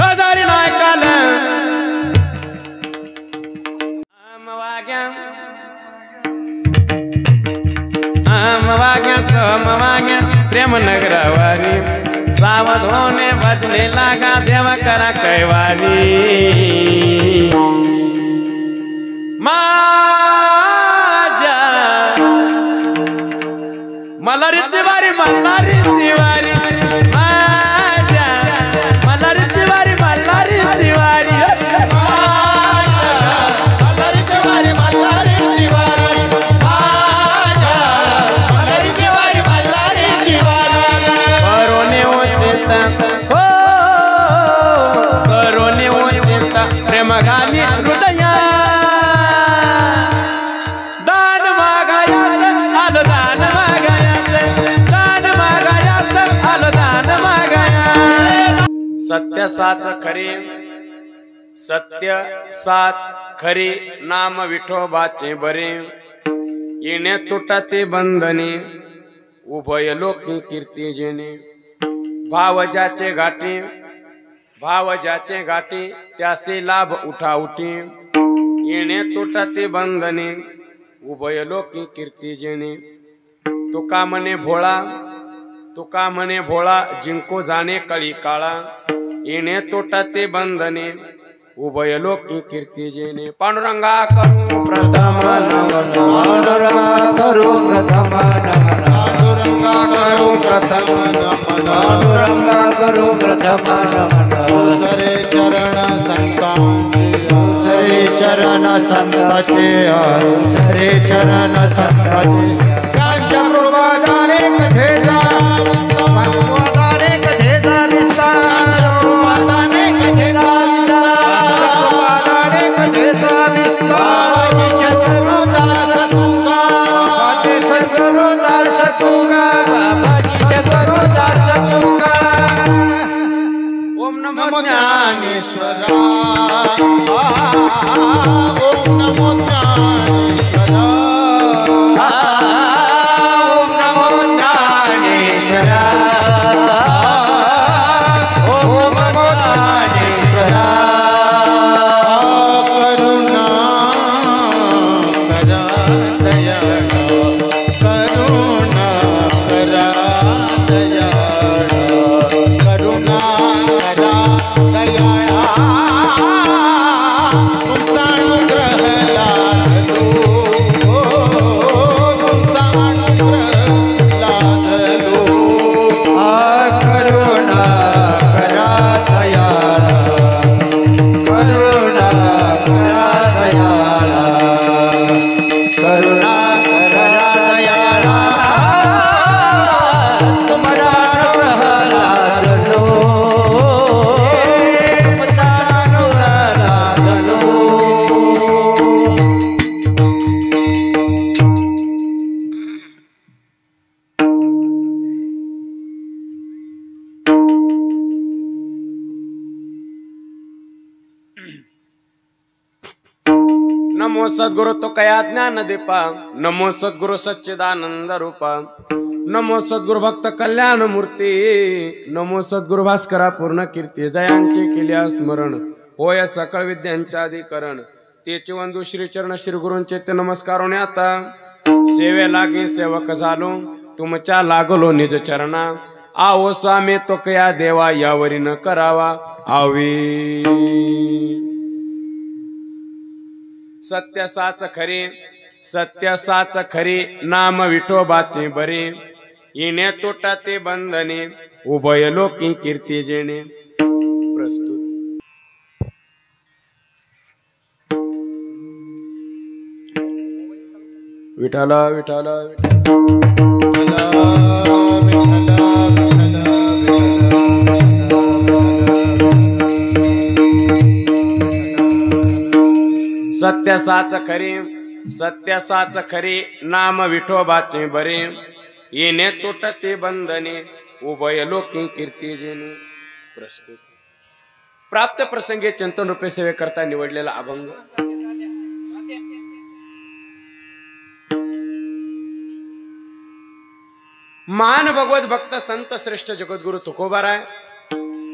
हजारी नाही काल वाग्या प्रेम नगरवारी सावध होने बजने लागा देवा करा कैवारी माझ्या मलारी तिवारी मल्हारी तिवारी माझ्या मलारी तिवारी मल्हारी तिवारी मलारी तिवारी मल्हारी तिवारी प्रेम घाली हृदया दान मागायात आलो दान मागायात दान मागायात आलो दान मागायात सत्य साच खरे सत्य साच खरे नाम विठोबाचे बरे येणे तुटते बंधने उभय लोक कीर्ती जेणे भाव ज्याचे घाटे भाव ज्याचे गाठी त्यासे लाभ उठा उठी येणे तुटते बंधने उभय लोकी कीर्ती जेणे तुका म्हणे भोळा जिंको जाणे कळी काळा येणे तुटते बंधने उभय लोकी कीर्ती जेणे पांडुरंगा करू प्रथम पांडुरंगा करू प्रथम पांडुरंगा करू प्रथम पांडुरंगा करू प्रथम सरे चरण संताचे सरे चरण संताचे त्यांच्या कृपादाने कथेचा कृपादाने कथेचा विस्तार कृपादाने कथेचा कृपादाने कथेचा विस्तार शत्रुदास तुंगा शत्रुदास तुंगा शत्रुदास तुंगा ओम नमो ज्ञानेश्वरा ओम नमो ज्ञानेश्वरा ओम नमो ज्ञानेश्वरा ओम नमो ज्ञानेश्वरा करुणा करा दया करुणा करा दया करुणा करा दया तुमचा अनुग्रह लादलो तुमचा अनुग्रह लादलो करुणा करा दयाला करुणा करा दयाला करुणा करा दयाला तुम्हाला अनुग्रह लादलो तुमचा अनुग्रह लादलो नमो सद्गुरु तो कया ज्ञान दीपा नमो सद्गुरु सच्चिदानंद रूपा नमो सद्गुरु भक्त कल्याण मूर्ती नमो सद्गुरु भास्करा पूर्ण कीर्ती जयांचे केल्या स्मरण होय सकळ विद्यांच्या अधिकरण तेचे वंदू श्री चरण श्री गुरूंचे ते नमस्कार आता सेवे लागे सेवक झालो तुमच्या लागलो निज चरणा आओ स्वामी तो कया देवा यावरी न करावा आवी सत्य साच खरे नाम विठोबाचे बरे येणे तुटते बंधने उभय लोकी कीर्ती जेणे प्रस्तुत विठाला विठाला सत्य साच खरे नाम विठोबाचे बरे येणे तुटते बंधने उभय लोकी कीर्ती जेणे प्रस्तुत प्राप्त प्रसंगी चिंतन रूपे सेवे करता निवडलेला अभंग मान भगवत भक्त संत श्रेष्ठ जगद्गुरु तुकोबाराय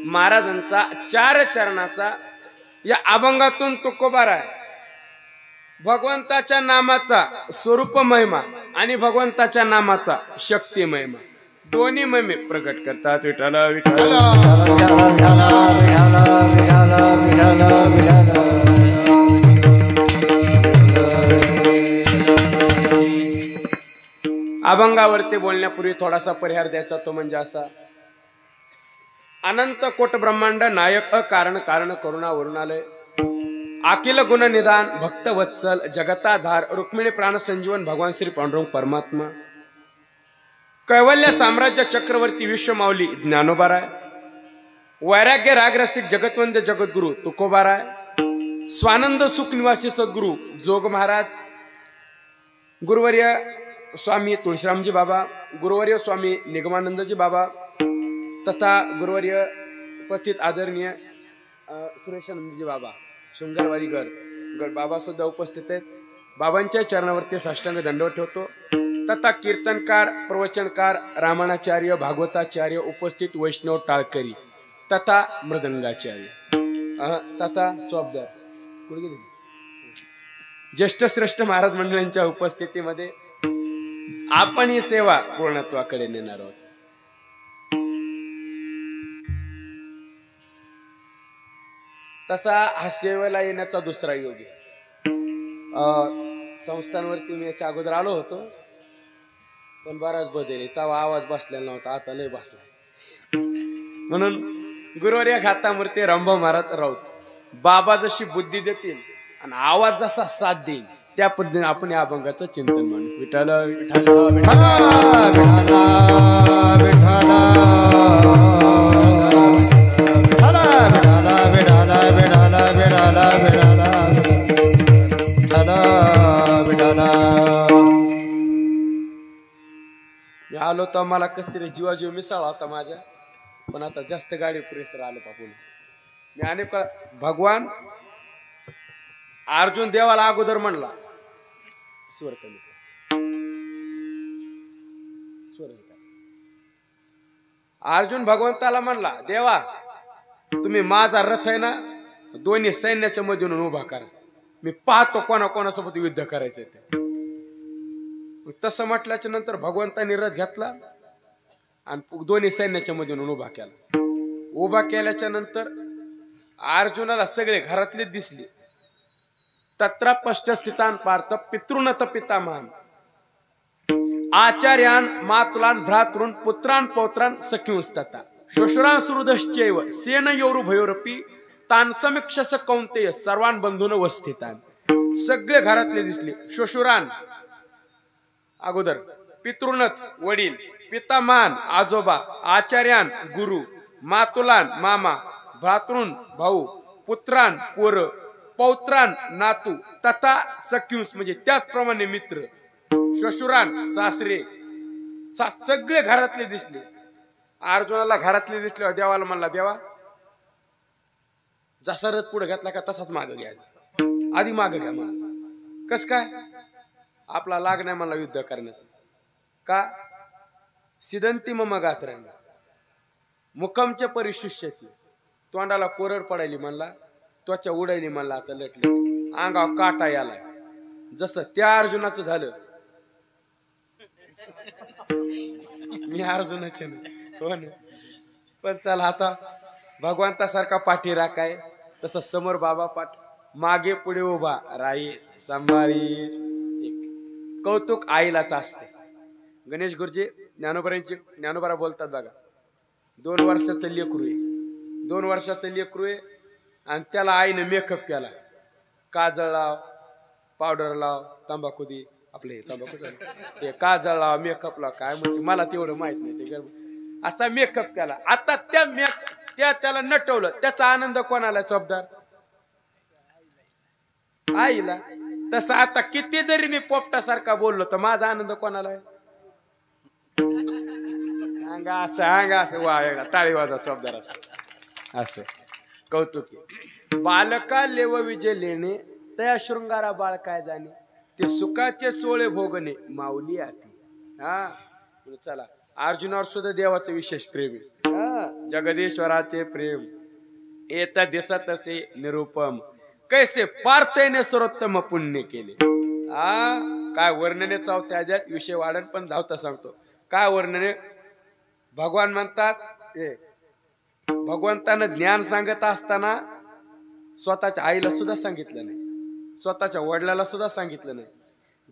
महाराजांचा 4 चरणाचा या अभंगातून तुकोबार आहे. भगवंताच्या नामाचा स्वरूप महिमा आणि भगवंताच्या नामाचा शक्ती महिमा दोन्ही महिमे प्रकट करतात. विठ्ठल विठ्ठल अभंगावरती बोलण्यापूर्वी थोडासा परिहार द्यायचा, तो म्हणजे असा: अनंत कोट ब्रह्मांड नायक कारण कारण करुणा वरुणालय अखिल गुण निदान भक्त वत्सल जगताधार रुक्मिणी प्राण संजीवन भगवान श्री पांडुरंग परमात्मा कैवल्य साम्राज्य चक्रवर्ती विश्वमाऊली ज्ञानोबाराय वैराग्य रागरसिक जगतवंद्य जगद्गुरु तुकोबाराय स्वानंद सुख निवासी सद्गुरु जोग महाराज गुरुवर्य स्वामी तुळशीरामजी बाबा गुरुवर्य स्वामी निगमानंदजी बाबा तथा गुरुवर्य उपस्थित आदरणीय सुरेशानंदजी बाबा शृंगारवाडी गड बाबा सुद्धा उपस्थित आहेत. बाबांच्या चरणावरती साष्टांग दंडवत ठेवतो. तथा कीर्तनकार प्रवचनकार रामाणाचार्य भागवताचार्य उपस्थित वैष्णव टाळकरी तथा मृदंगाचार्य तथा चौबदार ज्येष्ठ श्रेष्ठ महाराज मंडळींच्या उपस्थितीमध्ये आपण ही सेवा पूर्णत्वाकडे नेणार आहोत. तसा हा सेवेला येण्याचा दुसरा योग आहे. संस्थांवरती मी याच्या अगोदर आलो होतो, पण बराच बदल तेव्हा आवाज बसलेला नव्हता, आता लय बसला. म्हणून गुरुवर्य घातामूर्ती रामभाऊ महाराज राऊत बाबा जशी बुद्धी देतील आणि आवाज जसा साथ देईल त्या पद्धतीने आपण या अभंगाचं चिंतन मानू. विठ्ठल मी आलो तर मला कस तरी जीवाजीव मिसळला होता माझ्या, पण आता जास्त गाडी प्रेशर आलं पाहून मी अनेक भगवान अर्जुन देवाला अगोदर म्हणला स्वर कमी स्वर. अर्जुन भगवंताला म्हणला, देवा तुम्ही माझा रथ आहे ना दोन्ही सैन्याच्या मधून उभा करा, मी पाहतो कोणासोबत युद्ध करायचंय ते. तसं म्हटल्याच्या नंतर भगवंतांनी रथ घेतला आणि दोन्ही सैन्याच्या मधून उभा केला. उभा केल्याच्या नंतर अर्जुनाला सगळे घरातले दिसले. तत्र पश्च स्थितान पार्थ पितृनत पितामहान आचार्यान मातुलान भ्रातृन पुत्रान पौत्रान सखिंस्तता श्वशुरान सुहृदश्चैव सेन योरु भयोरपी तान समीक्षस कौंतेय सर्वान बंधून वस्थितान. सगळे घरातले दिसले. श्वशुरान अगोदर, पितृनत वडील, पितामहान आजोबा, आचार्यान गुरु, मातुलान मामा, भ्रातृन भाऊ, पुत्रान पोर, पौत्रान नातू तथा सख्युस म्हणजे त्याचप्रमाणे मित्र. श्वशुरान सासरे सगळे घरातले दिसले. अर्जुनाला घरातले दिसले. देवाला म्हणला, देवा जसा रथ पुढे घेतला का तसाच माग घ्या, आधी माग घ्या मला. कस काय? आपला लाग नाही मला युद्ध करण्याचं. का? सिदंती मम गात्रांना मुखमच्या परिशिष्यती तोंडाला कोरड पडायली म्हणला, त्वचा उडायली म्हणला, आता लटली अंगावर काटा यालाय. जसं त्या अर्जुनाचं झालं. मी अर्जुनाचे हो ना, पण चला आता भगवंतासारखा पाठी राखाय तसं समोर बाबा पाठ मागे पुढे उभा राई सांभाळी. कौतुक आईलाच असते. गणेश गुरुजी ज्ञानोबरा बोलतात बघा, 2 वर्षाचं लेकरू आहे, 2 वर्षाचं लेकरू आहे आणि त्याला आईने मेकअप केला, काजळ लाव, पावडर लाव, तंबाखू दे, आपले तंबाखू ते काजळ लाव, मेकअप लाव, काय म्हणते मला तेवढं माहित नाही. ते असा मेकअप केला. आता त्याला नटवलं, त्याचा आनंद कोणाला? चोपदार आईला. तसं आता किती जरी मी पोपटासारखा बोललो तर माझा आनंद कोणाला आहे? असं वा टाळी वाजा चोपदार असं कौतुक. बालका लेव विजय लेणे तया शृंगारा बाळ काय जाणे ते सुखाचे सोळे भोगणे माऊली आती. हा चला अर्जुनावर सुद्धा देवाचं विशेष प्रेम आहे. जगदीश्वराचे प्रेम येत दिसत असे निरुपम, कैसे पार्थेने सर्वोत्तम पुण्य केले. काय वर्णने चावते आद्यात विषय वाढन, पण धावता सांगतो. काय वर्णने. भगवान म्हणतात भगवंतानं ज्ञान सांगत असताना स्वतःच्या आईला सुद्धा सांगितलं नाही, स्वतःच्या वडिलाला सुद्धा सांगितलं नाही.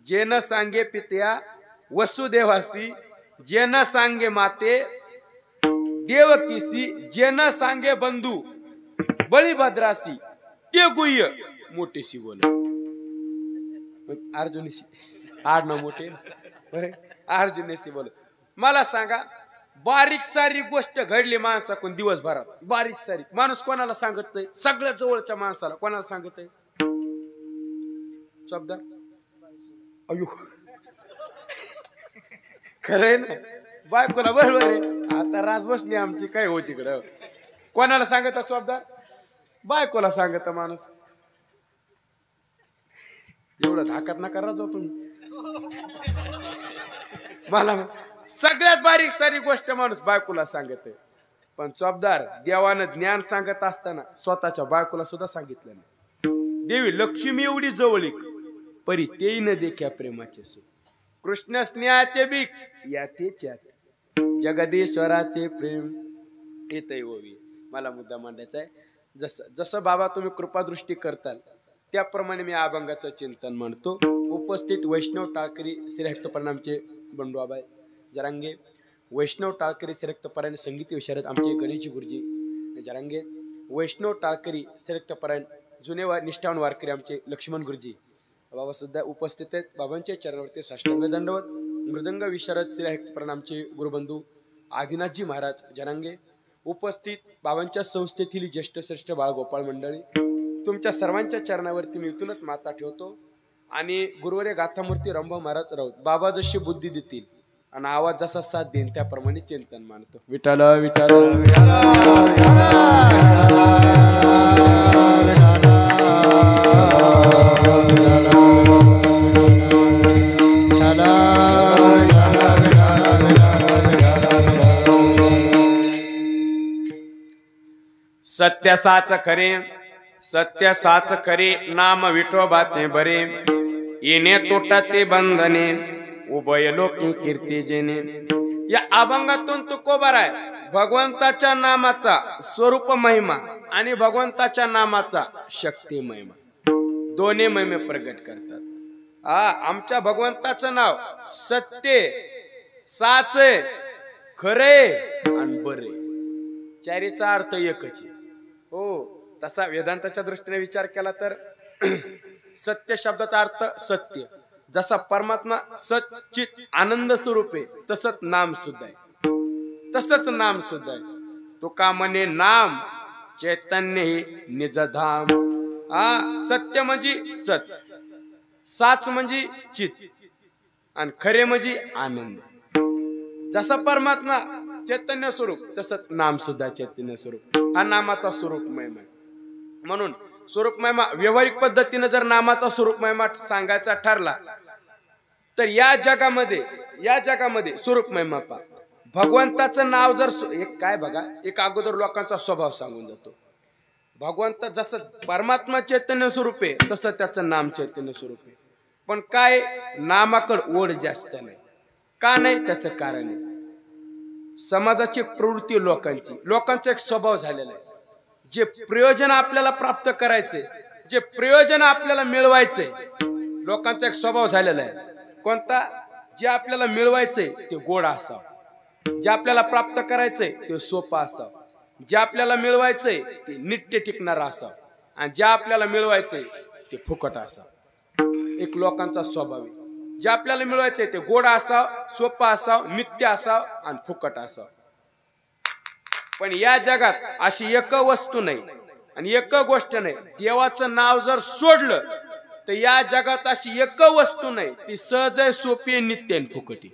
जे न सांगे पित्या वसुदेवासी, जे न सांगे माते देवकीसी, जे न सांगे बंधू बळीभद्रासी, ते गुह्य मोठेशी बोल. अर्जुनीशी आडनाव मोठे अर्जुनीशी बोल. मला सांगा, बारीक सारी गोष्ट घडली माणसाकडून दिवसभरात, बारीक सारी माणूस कोणाला सांगतय? सगळ्यात जवळच्या माणसाला कोणाला सांगतय? शब्द अयो खरंय ना, बायकोला. बरोबर आहे. आता राज बसली आमची, काय हो तिकडं. कोणाला सांगत शब्द? बायकोला सांगत माणूस. एवढं धाकात नका राजा तुम्ही. मला सगळ्यात बारीक सारी गोष्ट माणूस बायकोला सांगत. पण चोपदार देवानं ज्ञान सांगत असताना स्वतःच्या बायकोला सुद्धा सांगितलं नाही. देवी लक्ष्मी एवढी जवळीक, परी तेही न देख्या प्रेमाचे सुख. कृष्ण स्नेहाचे बीक यातेच्यात, जगदीश्वराचे प्रेम येतय ओवी. मला मुद्दा मांडायचा आहे. जसं बाबा तुम्ही कृपादृष्टी करताल त्याप्रमाणे मी अभंगाचं चिंतन म्हणतो. उपस्थित वैष्णव टाळकरी श्रीहक्त परिणामचे बंडू आबाई जरांगे, वैष्णव टाळकरी श्रीहक्त परायण संगीत विशारद आमचे गणेश गुरुजी जरांगे, वैष्णव टाळकरी श्रीहक्त परायण जुने निष्ठावान वारकरी आमचे लक्ष्मण गुरुजी बाबा सुद्धा उपस्थित आहेत. बाबांच्या चरणावरती साष्टांग दंडवत. मृदंग विशारद श्रीहक्त परिणामचे गुरुबंधू आदिनाथजी महाराज जरांगे, उपस्थित बाबांच्या संस्थेतील ज्येष्ठ श्रेष्ठ बाळगोपाळ मंडळी, तुमच्या सर्वांच्या चरणावरती मी इथूनच माता ठेवतो. आणि गुरुवर्य गाथामूर्ती रंभा महाराज राऊत, बाबा जशी बुद्धी देतील आणि आवाज जसा साथ देईन त्याप्रमाणे चिंतन मानतो. विठ्ठल विठ्ठल सत्य साच खरे, सत्य साच खरे, नाम विठोबाचे बरे. येणे तोटाते बंधने, उभय लोकी कीर्ती जेने. या अभंगातून तुकोबार आहे भगवंताच्या नामाचा स्वरूप महिमा आणि भगवंताच्या नामाचा शक्ती महिमा, दोन्ही महिमे प्रगट करतात. आमच्या भगवंताचं नाव सत्य, साचे, खरे आणि बरे, चारीचा अर्थ एकच आहे. हो, तसा वेदांताच्या दृष्टीने विचार केला तर सत्य शब्दाचा अर्थ सत्य. जसा परमात्मा सच्चित आनंद स्वरूप आहे तसंच नाम सुद्धा आहे, तसंच नाम सुद्धा आहे. तुका म्हणे नाम चैतन्य ही निजधाम. सत्य म्हणजे सत, साच म्हणजे चित आणि खरे म्हणजे आनंद. जसा परमात्मा चैतन्य स्वरूप तसंच नाम सुद्धा चैतन्य स्वरूप. हा नामाचा स्वरूप महिमा. म्हणून स्वरूप महिमा व्यावहारिक पद्धतीने जर नामाचा स्वरूप महिमा सांगायचा ठरला तर या जगामध्ये स्वरूप महिमा पा भगवंताचं नाव जर एक काय बघा, एक अगोदर लोकांचा स्वभाव सांगून जातो. भगवंत जसं परमात्मा चैतन्य स्वरूप आहे तसं त्याचं नाम चैतन्य स्वरूप आहे. पण काय नामाकडे ओढ जास्त नाही. का नाही? त्याचं कारण आहे समाजाची प्रवृत्ती, लोकांचा एक स्वभाव झालेला आहे. जे प्रयोजन आपल्याला प्राप्त करायचे, जे प्रयोजन आपल्याला मिळवायचे, लोकांचा एक स्वभाव झालेला आहे. कोणता? जे आपल्याला मिळवायचे ते गोड असावं, जे आपल्याला प्राप्त करायचंय ते सोपं असावं, जे आपल्याला मिळवायचंय ते नित्य टिकणार असावं आणि जे आपल्याला मिळवायचंय ते फुकट असावं. एक लोकांचा स्वभाव आहे. जे आपल्याला मिळवायचंय ते गोड असावं, सोपं असावं, नित्य असावं आणि फुकट असावं. पण या जगात अशी एक वस्तू नाही आणि एक गोष्ट नाही. देवाचं नाव जर सोडलं तर या जगात अशी एक वस्तू नाही ती सहज आहे, सोपी आहे, नित्य आणि फुकटी.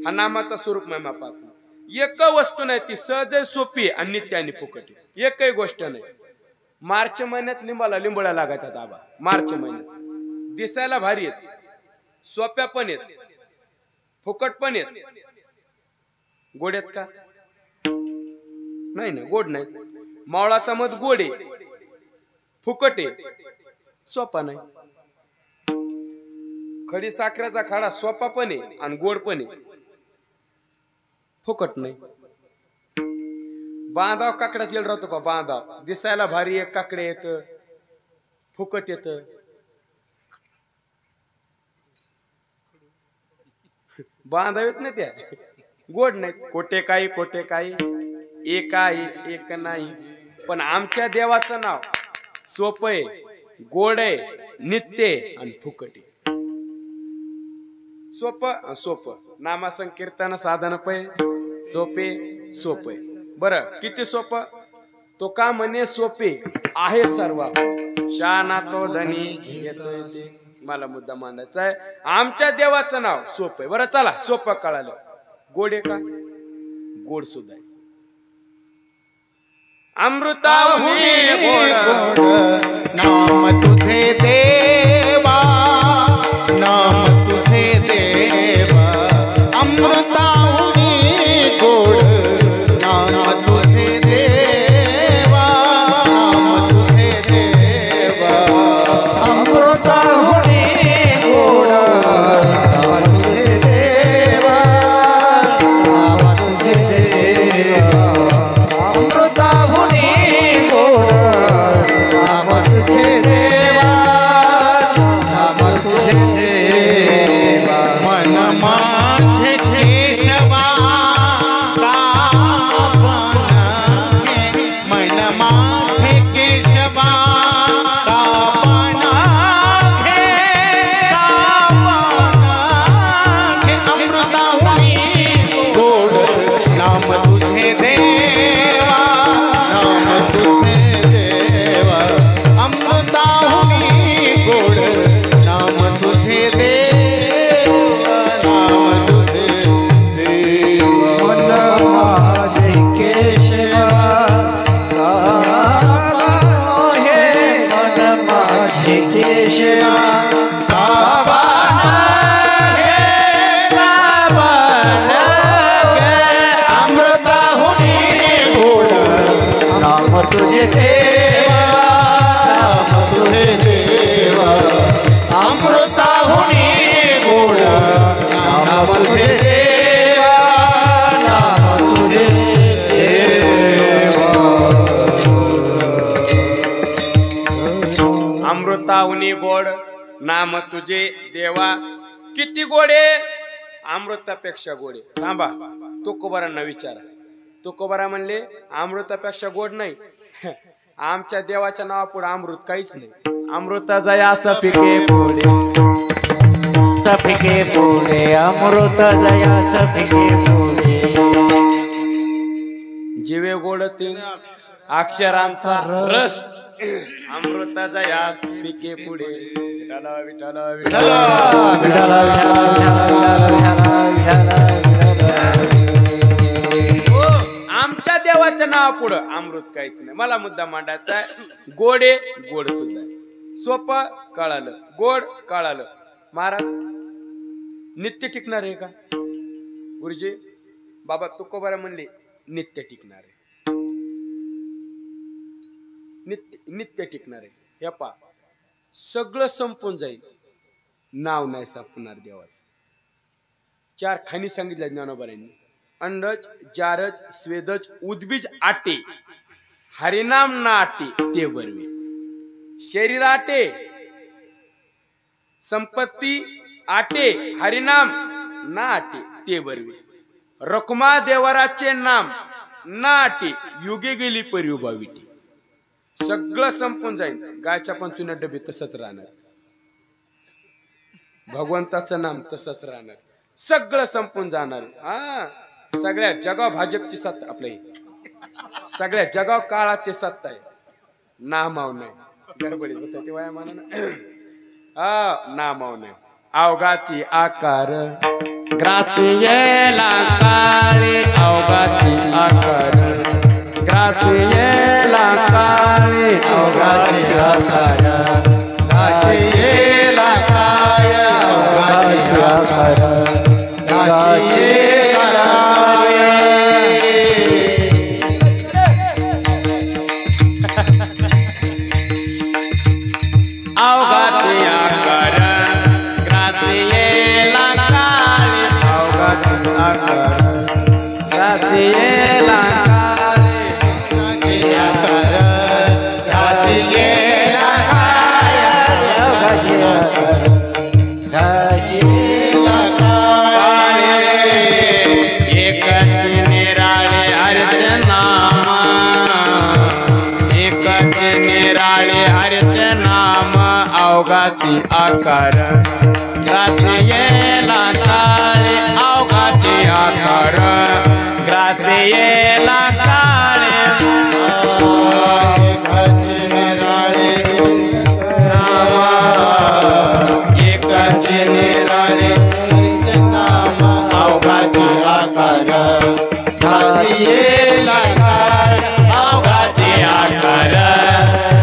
हा नामाचा स्वरूप महिमा पाहतो. एक वस्तू नाही ती सहज आहे, सोपी आणि नित्य आणि फुकटी. एकही गोष्ट नाही. मार्च महिन्यात लिंबोळ्या लागायच्या आबा. मार्च महिन्यात दिसायला भारी आहेत, सोप्या पण आहेत, फुकट पण आहेत. गोड आहेत का? नाही ना, गोड नाही. मावळाचा मध गोड आहे, फुकट आहे, सोपा नाही. खडी साखरेचा खाडा सोपा पण आहे आणि गोड पण आहे, फुकट नाही. बांधाव काकड्या जेल राहतो का? बांधाव दिसायला भारी एक काकडे येत, फुकट येत. बांधाव येत नाही त्या, गोड नाही. कोटे काही एक आहे एक नाही. पण आमच्या देवाचं नाव सोपं आहे, गोड आहे, नित्य आहे आणि फुकट आहे. सोपं नामसंकीर्तन साधन पै सोपे. बरं, किती सोपं? तो का म्हणे सोपे आहे सर्व. शाना तो धनी येतोय ते. मला मुद्दा मांडायचा आहे. आमच्या देवाचं नाव सोपं आहे. बरं चला, सोपं कळालं. गोड आहे का? गोड सुद्धा आहे. अमृताहुनी गोड नाम तुझे देवा, नाम तुझे देवा. अमृताहुनी गोड नाम तुझे देवा, नाम तुझे देवा. अमृताहुनी गोड नाम तुझे देवा, नाम तुझे देवा. अमृताहुनी गोड नाम तुझे देवा, नाम तुझे देवा. मन माझे केशवा कापण घे, मन माझे केशवा कापण घे, कापण घे. अमृताहुनी गोड नाम तुझे देवा, नाम तुझे देवा. अमृताहुनी गोड नाम तुझे देवा, नाम तुझे देवा. मन माझे केशवा कापण घे, मन माझे केशवा कापण घे, कापण घे. अमृताहुनी गोड नाम तुझे देवा, नाम तुझे देवा. अमृताहुनी गोड नाम तुझे देवा, नाम तुझे देवा. अमृताहुनी गोड नाम तुझे देवा. किती गोडे? अमृतापेक्षा गोडे. थांबा, तुकोबारांना विचारा. तुकोबारा म्हणले अमृतापेक्षा गोड नाही. आमच्या देवाच्या नावापुढे अमृत काहीच नाही. अमृत जया सफिके पुढे, सफिके पुढे अमृत जया सफिके पुढे. जीवे गोड तीन अक्षरांचा रस. अमृत जया पिके पुढे. विठ्ठल विठ्ठल विठ्ठल विठ्ठल आमच्या देवाच्या नावापुढं अमृत काहीच नाही. मला मुद्दा मांडायचा आहे. गोडे गोड सुद्धा आहे. सोपं कळालं, गोड कळालं. महाराज नित्य टिकणार आहे का? गुरुजी बाबा तुकोबारा म्हणले नित्य टिकणार आहे. नित्य टिकणार आहे. हे पा, सगळं संपून जाईल, नाव नाही सापणार देवाचं. 4 खाणी सांगितल्या ज्ञानोबारांनी. अंडज, जारज, स्वेदज, उद्बीज आटे. हरिनाम ना आटे ते बरवे. शरीर आटे, संपत्ती आटे, हरिनाम ना आटे ते बरवे. रखमा देवराचे नाम ना आटे, युगे गेली परियुबाविटी. सगळं संपून जाईल. गायच्या पण चुन्या डबे तसंच राहणार. भगवंताचं नाम तसंच राहणार. सगळं संपून जाणार. हा, सगळ्या जगाव भाजपची सत्ता आपल्या, सगळ्या जगाव काळाची सत्ता आहे. नामाव नाही. गडबडीत होत ते वया माना. हा, नामाव नाही. अवघाची आकार ग्रासियेला काळे. अवघाची आकार ग्रासियेला काळे. अवघाची आकार ग्रासियेला काळे. अवघाची आकार ग्रासियेला काळे. अवघाची आकार ग्रासी येला काळे अवघाची आकार ग्रासी येला काळे एकाचे निराळे एकाचे निराळे नाम अवघाची आकार घासी येला काळ अवघाची आकार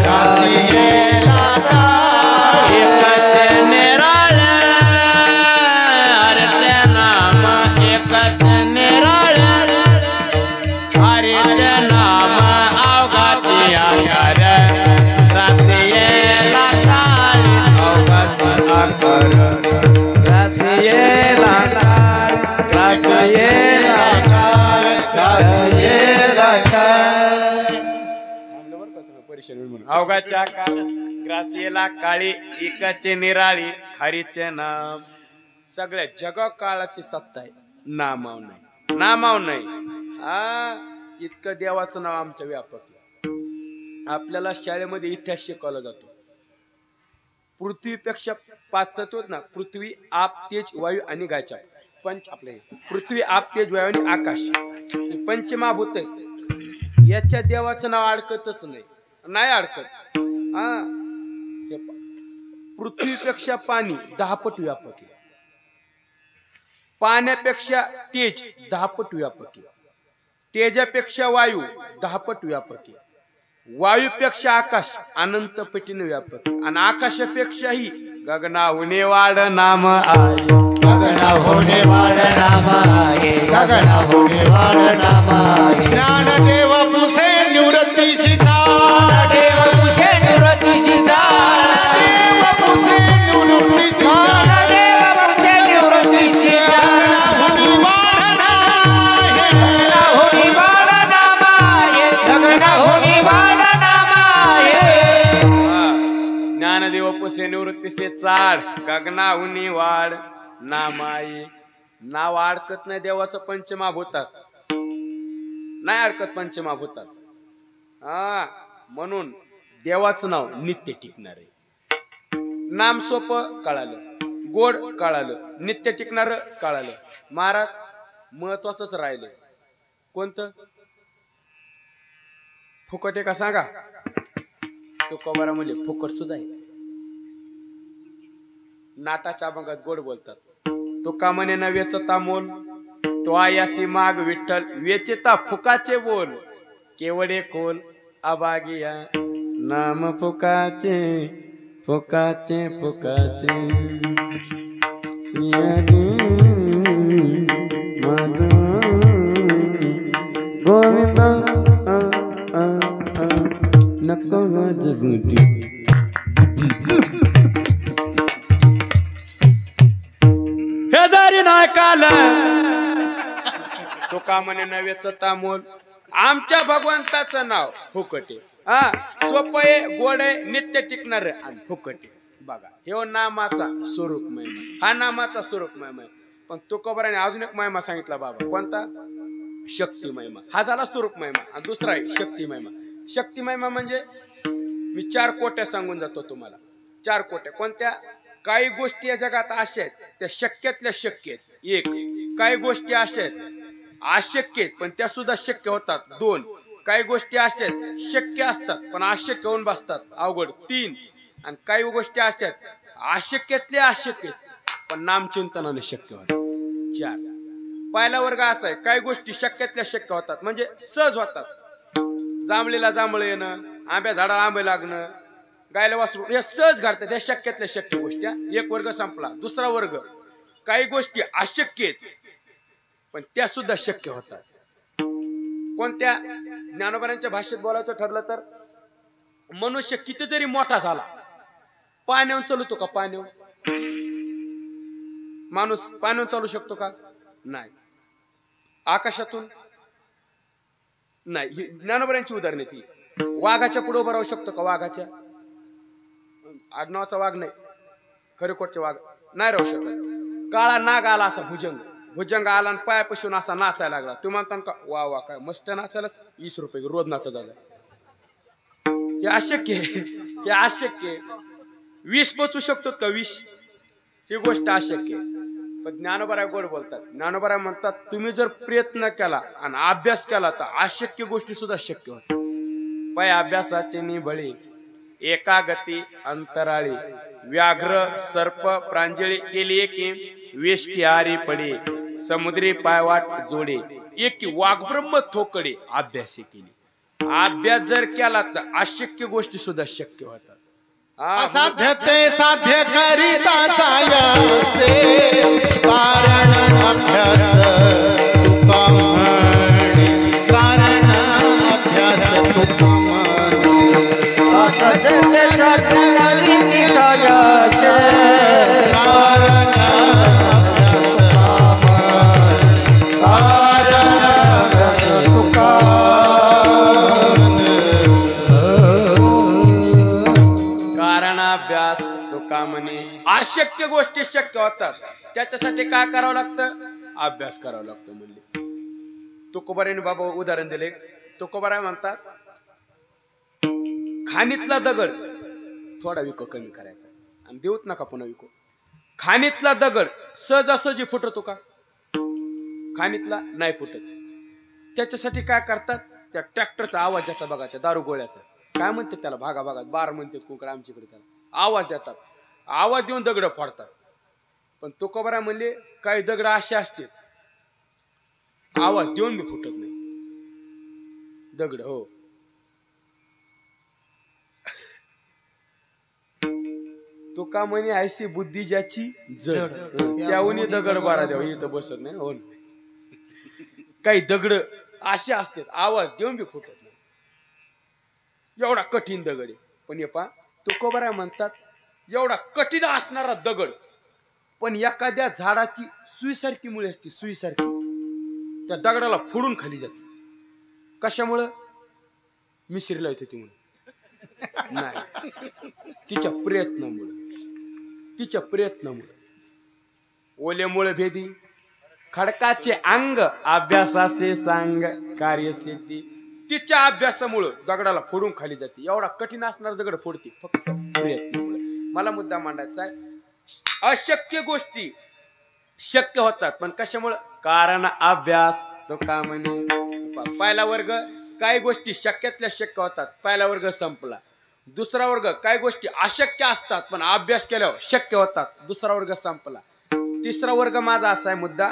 घासी येला काळ एकाचे निराळे हरेचे नाम एकाचे निराळे हरेचे नाम अवघाची आकार ग्रासी येला काळे अवघाची आकार ग्रासी येला काळे ग्रासी येला अवघाची आकार ग्रासीला काळी एकाचे निराळी हरीचे नाम सगळ्या जग काळाची सत्ता आहे नामाव नाही नामाव नाही हा इतकं देवाचं नाव आमच्या व्यापक आहे. आपल्याला शाळेमध्ये इतिहास शिकवला जातो पृथ्वीपेक्षा 5 तत्व ना पृथ्वी आप तेज वायू आणि गायच्या पंच आपले पृथ्वी आप तेज वायू आणि आकाश हे पंचमहाभूत आहे याच्या देवाचं नाव अडकतच नाही अडकत हा पृथ्वीपेक्षा पाणी 10 पट व्यापक आहे पाण्यापेक्षा तेज 10 पट व्यापक आहे तेजापेक्षा वायू 10 पट व्यापक आहे वायूपेक्षा आकाश अनंत पटीने व्यापक आहे आणि आकाशापेक्षाही गगनाहुने वाढ नाम आहे गगनाहुने वाढ नाम आहे गगनाहुने वाढ नाम आहे ज्ञानदेव पुसे निवृत्तीची देव तुझे निवृत्तीची जाण देव पुसे निवृत्तीची देव तुझे निवृत्तीची गगनाहुनी वाढ आहे गगनाहुनी वाढ नाम आहे गगनाहुनी वाढ नाम आहे ज्ञानदेव पुसे निवृत्तीचे चाड गगनाहुनी वाढ नामाई नाव अडकत नाही देवाचं पंचमहाभूतात नाही अडकत पंचमहाभूतात हा म्हणून देवाचं नाव नित्य टिकणार आहे नाम सोपं कळालं गोड कळालं नित्य टिकणार कळालं महाराज महत्वाचंच राहिलं कोणतं फुकट आहे का सांगा तो कबारा म्हणले फुकट सुद्धा आहे नाटाच्या अभंगात गोड बोलतात तो का म्हणे न वेचता मोल तो आयासी माग विठ्ठल वेचिता फुकाचे बोल केवडे कोल अबागिया नाम फुकाचे फुकाचे फुकाचे सियानी माधव गोविंदा नको माझी हे जरी नाही काल तो का म्हणे नव्याचं तामोल आमच्या भगवंताचं नाव फुकटे हा सोपं आहे गोड आहे नित्य टिकणार आणि फुकटे बघा हे नामाचा स्वरूप महिमा हा नामाचा स्वरूप महिमा पण तुकोबाराने अजून एक महिमा सांगितला बाबा कोणता शक्ती महिमा हा झाला स्वरूप महिमा आणि दुसरा आहे शक्ती महिमा शक्ती महिमा म्हणजे मी 4 कोट्या सांगून जातो तुम्हाला 4 कोट्या कोणत्या काही गोष्टी या जगात अशा आहेत त्या शक्यातल्या शक्य आहेत एक काही गोष्टी अशा आहेत अशक्य आहेत पण त्या सुद्धा शक्य होतात 2 काही गोष्टी अशा आहेत शक्य असतात पण अशक्य होऊन बसतात अवघड 3 आणि काही गोष्टी अशा आहेत अशक्यातल्या अशक्य पण नामचिंतनाने शक्य होतात 4 पहिला वर्ग असा आहे काही गोष्टी शक्यातल्या शक्य होतात म्हणजे सहज होतात जांभळीला जांभळ येणं आंब्या झाडाला आंबे लागणं गायला वासरू हे सहज घडतात या शक्यातल्या शक्य गोष्टी एक वर्ग संपला दुसरा वर्ग काही गोष्टी अशक्य आहेत पण त्या सुद्धा शक्य होतात कोणत्या ज्ञानोबांच्या भाषेत बोलायचं ठरलं तर मनुष्य कितीतरी मोठा झाला पाण्यावर चालतो का पाण्यावर माणूस पाण्यावर चालू शकतो का नाही आकाशातून नाही ज्ञानोबांची उदाहरणे ती वाघाच्या पुढे उभं राहू शकतो का वाघाच्या आडनावाचा वाघ नाही खरेकोटचे वाघ नाही राहू शकत काळा नाग आला असा भुजंग आला आणि पाया पशून असा नाचायला लागला तुम्ही म्हणता का वा वा काय मस्त नाचायला 20 रुपये रोज नाचा जायला हे अशक्य आहे हे अशक्य आहे विष पचवू शकतो का विष? ही गोष्ट अशक्य आहे. पण ज्ञानोबा गोड बोलतात. ज्ञानोबा म्हणतात तुम्ही जर प्रयत्न केला आणि अभ्यास केला तर अशक्य गोष्टी सुद्धा शक्य होतात. पै अभ्यासाचे निबळी एकागती अंतराळी व्याघ्र सर्प प्रांजळी केली एकी विष की आरी पडी समुद्री पायवाट जोडे एकी वाघब्रह्म थोकडे अभ्यासी केली. अभ्यास जर केला तर अशक्य गोष्टी सुद्धा शक्य होतात. असाध्य ते साध्य करिता सायाचे कारण अभ्यास तुका म्हणे कारण अभ्यास तुका म्हणे असाध्य ते साध्य करिता सायाचे कारण अभ्यास तुका अभ्यास तुका म्हणे. अशक्य गोष्टी शक्य होतात. त्याच्यासाठी काय करावं लागतं? अभ्यास करावा लागतो म्हणले. तुकोबाराने बाबा उदाहरण दिले. तुकोबारा म्हणतात खाणीतला दगड थोडा विको कमी करायचा आणि देऊत नका पुन्हा विको. खाणीतला दगड सहजासहजी फुटतो का? खाणीतला नाही फुटत. त्याच्यासाठी काय करतात? त्या ट्रॅक्टरचा आवाज देतात बघा, त्या दारू गोळ्याचा काय म्हणतात त्याला, भागा भागात बार म्हणतात कोकण आमच्याकडे, त्याला आवाज देतात. आवाज देऊन दगड फोडतात. पण तुकोबारा म्हणले काही दगड असे असते आवाज देऊन बी फुटत नाही दगड. हो, तुका म्हणे ऐशी बुद्धी ज्याची जग त्याहून दगड बारा द्यावा इथं बसत नाही. हो, काही दगड असे असतात आवाज देऊन बी फुटत नाही. एवढा कठीण दगड आहे. पण हे पा तुकोबारा म्हणतात एवढा कठीण असणारा दगड पण एखाद्या झाडाची सुईसारखी मुळे असते, सुईसारखी, त्या दगडाला फोडून खाली जाते. कशामुळं? मिसरीला येते ती म्हणून नाही, तिच्या प्रयत्नामुळे. ओलेमुळे भेदी खडकाचे अंग अभ्यासाचे सांग कार्यसिद्धी. तिच्या अभ्यासामुळं दगडाला फोडून खाली जाते. एवढा कठीण असणारा दगड फोडते फक्त प्रयत्नामुळे. मला मुद्दा मांडायचा आहे, अशक्य गोष्टी शक्य होतात पण कशामुळे? कारण अभ्यास. तो का म्हणे पहिला वर्ग काही गोष्टी शक्यातल्या शक्य होतात, पहिला वर्ग संपला. दुसरा वर्ग काही गोष्टी अशक्य असतात पण अभ्यास केल्यावर शक्य होतात, दुसरा वर्ग संपला. तिसरा वर्ग माझा असा आहे मुद्दा,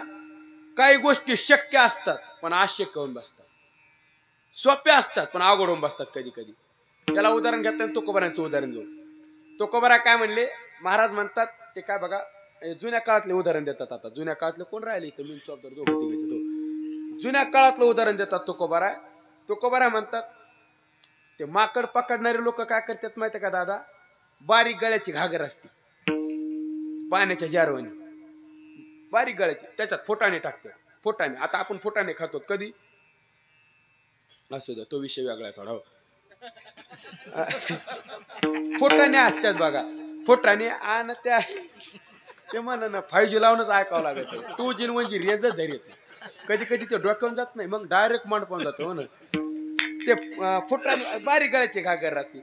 काही गोष्टी शक्य असतात पण अशक्य होऊन बसतात, सोप्या असतात पण अवघड होऊन बसतात कधी कधी. त्याला उदाहरण घेताना तुकोबारांचं उदाहरण घेऊ. तुकोबारा काय म्हणले, महाराज म्हणतात ते काय बघा, जुन्या काळातले उदाहरण देतात. आता जुन्या काळातले कोण राहिले इथं, मी चौधरी दोघं तिघांचे तो जुन्या काळातलं उदाहरण देतात तुकोबारा. तुकोबारा म्हणतात ते माकड पकडणारे लोक काय करतात माहिती का दादा, बारीक गळ्याची घागर असते पाण्याच्या जारवानी, बारीक गळ्याची, त्याच्यात फोटाणे टाकतात. फोटाणे, आता आपण फोटाणे खातो कधी, असू द्या तो विषय वेगळा आहे थोडा. फोटाणे असतात बघा, फोटाणे. आणि त्या ते म्हणा ना 5G लावूनच ऐकावं लागत, 2G म्हणजे रेंज धरीत कधी कधी ते डोक्यावर जात नाही, मग डायरेक्ट मांडपावून जातो. हो ना, ते फुटाने बारीक गळ्याची घागर राहते.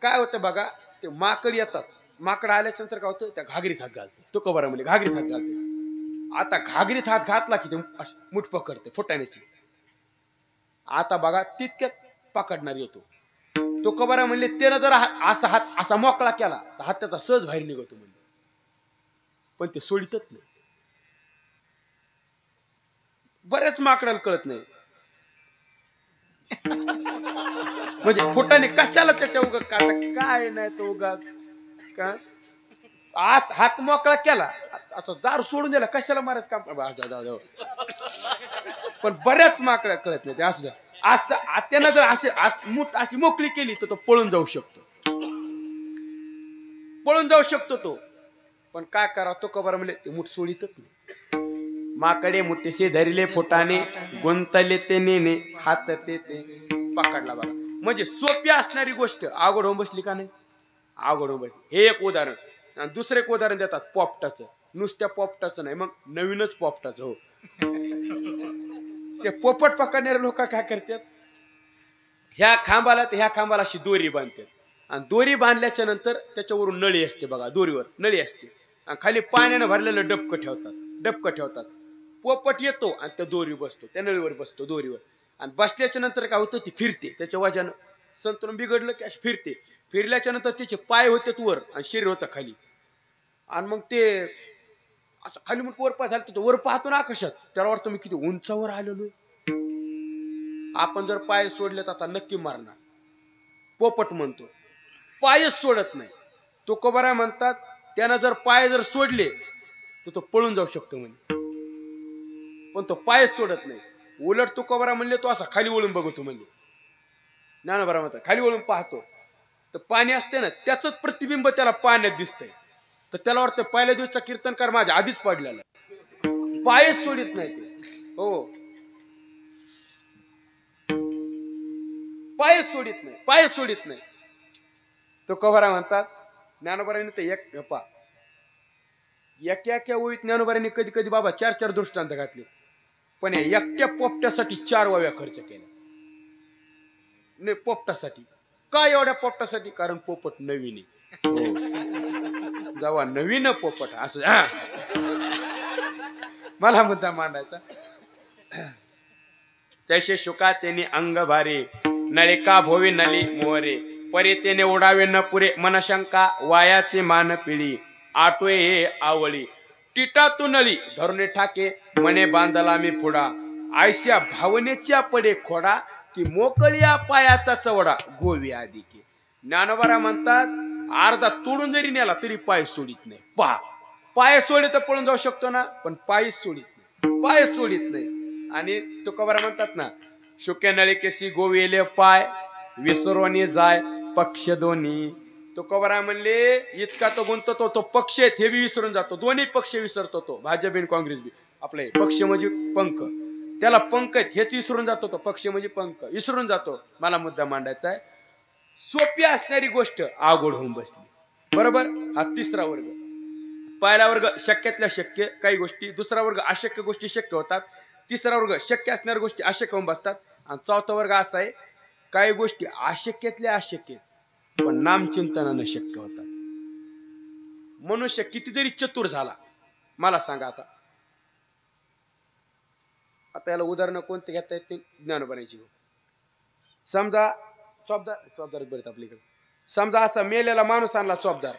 काय होतं बघा, ते माकड येतात, माकड आल्याच्या नंतर काय होतं, त्या घागरीत हात घालते. तो कबरा म्हणजे घागरीत हात घालते. आता घागरीत हात घातला की ते मुठ पकडते फुटाण्याची. आता बघा तितक्यात पकडणार येतो. तो कबरा म्हणले त्यानं जर असा हात असा मोकळा केला तर हात त्याचा सहज बाहेर निघतो म्हणले, पण ते सोडितच नाही. बऱ्याच माकडाला कळत नाही म्हणजे फुटाने कशाला त्याच्या उगा काय नाही तो उगा का हात मोकळा केला, आता दारू सोडून दिला, कशाला मारायचं काम. पण बऱ्याच माकड्या कळत नाही ते. असं असं त्यानं जर मुठ अशी मोकळी केली तर तो पळून जाऊ शकतो तो. पण काय करा, तो कबर म्हणले ते मुठ सोडितच नाही. माकडे मुठीशी धरले फुटाने गुंतले ते नेने हात ते पकडला बघा. म्हणजे सोपी असणारी गोष्ट अवघड होऊन बसली का नाही, अवघड होऊन बसली. हे एक उदाहरण. आणि दुसरं एक उदाहरण देतात पोपटाचं. नुसत्या पोपटाचं नाही, मग नवीनच पोपटाचं. हो, ते पोपट पकडणारे लोक काय करतात, ह्या खांबाला अशी दोरी बांधतात आणि दोरी बांधल्याच्या नंतर त्याच्यावरून नळी असते बघा, दोरीवर नळी असते आणि खाली पाण्यानं भरलेलं डबकं ठेवतात. पोपट येतो आणि त्या दोरी बसतो, त्या नळीवर बसतो दोरीवर, आणि बसल्याच्या नंतर काय होतं, ती फिरते. त्याच्या वजन संतुलन बिघडलं की अशी फिरते. फिरल्याच्या नंतर तिचे पाय होते वर आणि शरीर होतं खाली. आणि मग ते असं खाली मग वर पाय झालं, वर पाहतो ना आकाशात, त्याला वाटतं मी किती उंचावर आलेलो. आपण जर पाय सोडले तर आता नक्की मारणार. पोपट म्हणतो पायच सोडत नाही. तुकोबाराय म्हणतात त्यानं जर पाय जर सोडले तर तो पळून जाऊ शकतो म्हणे, पण तो पायच सोडत नाही. उलट तुकोबाराय म्हणले तो असा खाली वळून बघतो म्हणजे. ज्ञानोबा म्हणतात खाली वळून पाहतो तर पाणी असते ना, त्याच प्रतिबिंब त्याला पाण्यात दिसतंय. तर त्याला वाटतं पहिल्या दिवसचा कीर्तनकार माझ्या आधीच पडलेला, पायच सोडित नाही ते. हो, पायच सोडित नाही. तुकोबाराय म्हणतात ज्ञानोबारांनी तर एका ओळीत ज्ञानोबारांनी कधी कधी बाबा 4 दृष्टांत घातले, पण या एकट्या पोपट्यासाठी 4 वाव्या खर्च केल्या. नाही पोपटासाठी. काय एवढ्या पोपटासाठी? कारण पोपट नवीन आहे. जेव्हा नवीन पोपट असं मला मुद्दा मांडायचा. तसे शुकाचे अंग भारी, नळिका भोवी नली मोरे, परितेने उडावे न पुरे, मनशंका वायाचे मान पिळी, आटोये हे आवळी, टिटातू नळी धरुणे ठाके, मने बांधला मी पुढा, आयश्या भावनेच्या पडे खोडा, की मोकळ्या पायाचा चवडा गोवी आदिके. ज्ञानोबा म्हणतात अर्धा तोडून जरी नेला तरी पाय सोडित नाही. पाय सोडले तर पळून जाऊ शकतो ना, पण पाय सोडित नाही. आणि तुकोबारा म्हणतात ना, शुके नळिकेशी गोविले पाय, विसरोनी जाय पक्ष दोन्ही. तुकोबारा म्हणले इतका तो गुंततो, तो पक्ष आहेत हे बी विसरून जातो, दोन्ही पक्ष विसरतो तो, भाजप आणि काँग्रेस बी. आपले पक्ष म्हणजे पंख, त्याला पंख आहेत हेच विसरून जातो, तो पक्ष म्हणजे पंख विसरून जातो. मला मुद्दा मांडायचा आहे, सोपी असणारी गोष्ट अवघड होऊन बसली. बरोबर. हा तिसरा वर्ग. पहिला वर्ग शक्यातल्या शक्य काही गोष्टी, दुसरा वर्ग अशक्य गोष्टी शक्य होतात, तिसरा वर्ग शक्य असणाऱ्या गोष्टी अशक्य होऊन बसतात, आणि चौथा वर्ग असा आहे काही गोष्टी अशक्यातल्या अशक्य पण नामचिंतनानं शक्य होतात. मनुष्य किती जरी चतुर झाला, मला सांगा आता याला उदाहरण कोणते घेता येते? ज्ञानोबाची. समजा चोपदार बरेत आपल्याकडे. समजा असा मेलेला माणूस आणला चोपदार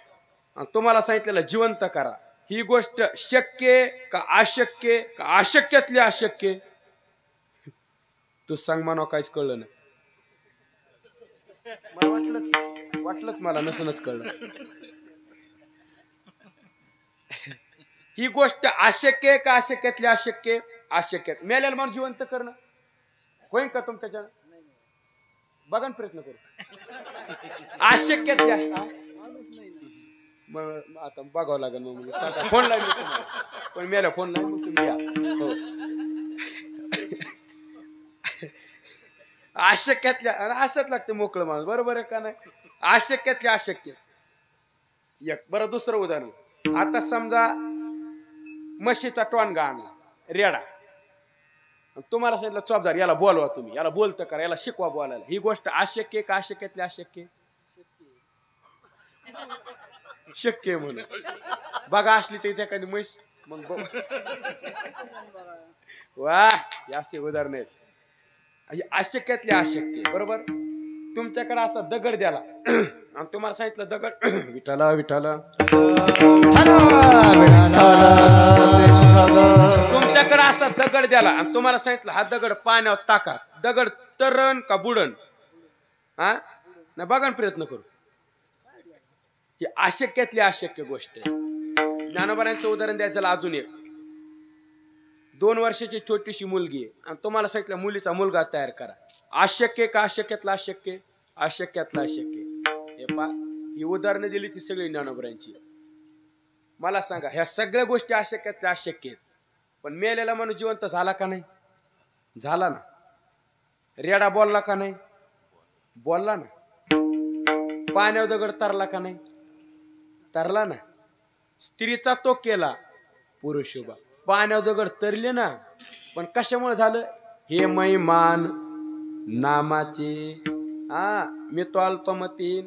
आणि तुम्हाला सांगितलेलं जिवंत करा, ही गोष्ट शक्य का अशक्य का अशक्यातली अशक्य? तू सांग म्हणा, काहीच कळलं नाही. वाटलंच मला नसनच कळलं. ही गोष्ट अशक्य का अशक्यातली अशक्य? अशक्य. मेलेला माणूस जिवंत करणं होईन का तुमच्या? बघा प्रयत्न करू. अशक्यातल्या मग आता बघावं लागेल. मग फोन लागेल पण मेला फोन लागेल मग तुम्ही या. हो. अशक्यातल्या असंच लागते मोकळं माणूस. बरोबर आहे का नाही? अशक्यातल्या अशक्य. एक बरं दुसरं उदाहरण. आता समजा म्हशीचा टोनगा आणला रेडा, तुम्हाला सांगितलं चोपदार याला बोलवा, तुम्ही याला बोलतं करा, याला शिकवा बोलायला. ही गोष्ट अशक्य का अशक्यातली अशक्य? शक्य म्हणून बघा. असली तर इथे एखादी म्हैस मग वा, असे उदाहरण आहेत. अशक्यातले अशक्य. बरोबर. तुमच्याकडे असा दगड द्याला आणि तुम्हाला सांगितलं दगड विठाला विठाला, तुमच्याकडे असा दगड द्याला आणि तुम्हाला सांगितलं हा दगड पाण्यावर टाका, दगड तरण का बुडण? हा ना, बघा प्रयत्न करू. ही अशक्यातली अशक्य गोष्ट आहे. ज्ञानोबांचं उदाहरण द्यायचं अजून एक. 2 वर्षाची छोटीशी मुलगी आहे आणि तुम्हाला सांगितलं मुलीचा मुलगा तयार करा. अशक्य का अशक्यातला अशक्य? अशक्यातला अशक्य. हे पा, ही उदाहरणं दिली ती सगळी ज्ञानोबांची. मला सांगा, ह्या सगळ्या गोष्टी अशक्यातल्या अशक्य आहेत, पण मेलेला माणूस जिवंत झाला का नाही? झाला ना. रेडा बोलला का नाही? बोलला ना. पाण्यावर दगड तरला का नाही? तरला ना. स्त्रीचा तो केला पुरुष उभा, पाण्यावर दगड तरले ना. पण कशामुळे झालं? हे महिमान नामाचे. मी तो अल्पमतीन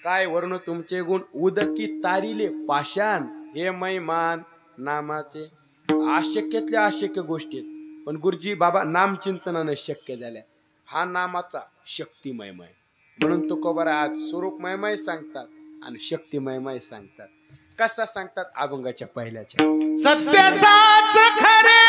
काय वर्ण तुमचे गुण उदकी तारिले पाषाण हे मैमान नामाचे अशक्यातल्या अशक्य गोष्टी आहेत. पण गुरुजी बाबा नामचिंतनाने शक्य झाल्या. हा नामाचा शक्तिमयमय म्हणून तुकोबारा आज स्वरूपमयमय सांगतात आणि शक्तिमयमय सांगतात. कसा सांगतात अभंगाच्या पहिल्याच्या सत्य साच खरे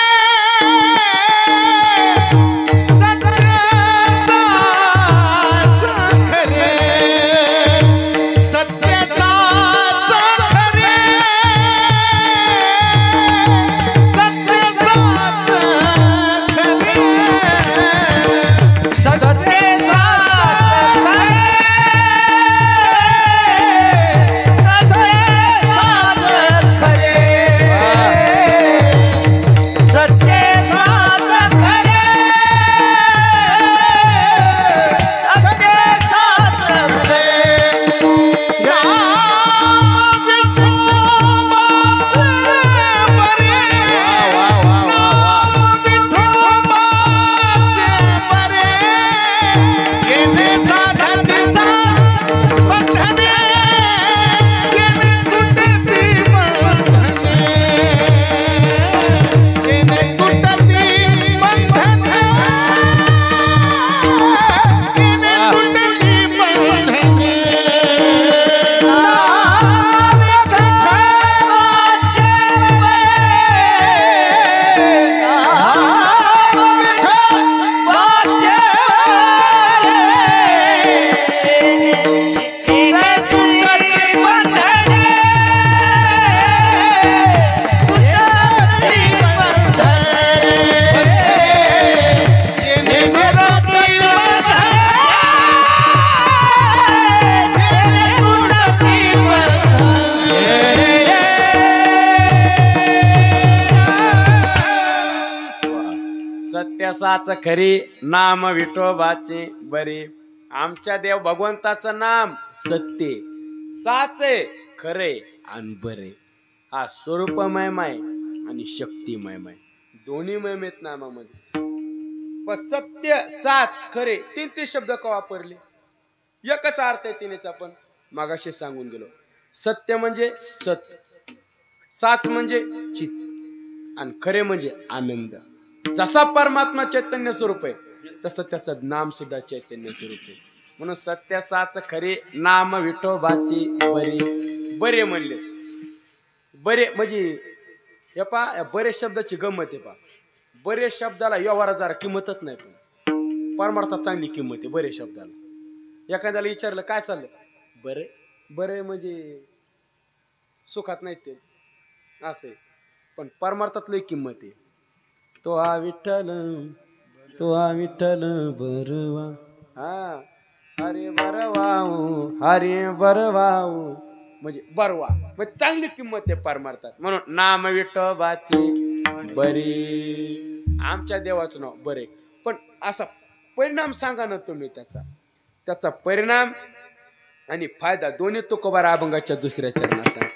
सत्यासाच खरी नाम विठोबाचे बरे. आमच्या देव भगवंताचं नाम सत्य साचे खरे आणि बरे. हा स्वरूपमयमय आणि शक्तिमयमय दोन्ही मयमेत नामामध्ये. पण सत्य साच खरे तीन शब्द का वापरले एकच अर्थ आहे तिनेच आपण मागाशी सांगून गेलो. सत्य म्हणजे सत, साच म्हणजे चित आणि खरे म्हणजे आनंद. जसा परमात्मा चैतन्य स्वरूप आहे तसं त्याचं नाम सुद्धा चैतन्य स्वरूप आहे. म्हणून सत्य साच खरे नाम विठोबाची बरे. बरे म्हणले बरे म्हणजे हे पा बरे शब्दाची गंमत आहे पा. बरे शब्दाला व्यवहारात जरा किंमतच नाही पण परमार्थात चांगली किंमत आहे बरे शब्दाला. एखाद्याला विचारलं काय चाललं बरे बरे म्हणजे सुखात नाही ते असे पण परमार्थात लई किंमत आहे. तो हा विठ्ठल बरवा हा हरे बरवाऊ हरे बरवाऊ म्हणजे बरवा म्हणजे चांगली किंमत आहे परमार्थात. म्हणून नाम विठोबाची बरे. आमच्या देवाचं नाव बरे. पण असा परिणाम सांगा ना तुम्ही त्याचा परिणाम आणि फायदा दोन्ही तुकोबारा अभंगाच्या दुसऱ्या चरणात सांगतात.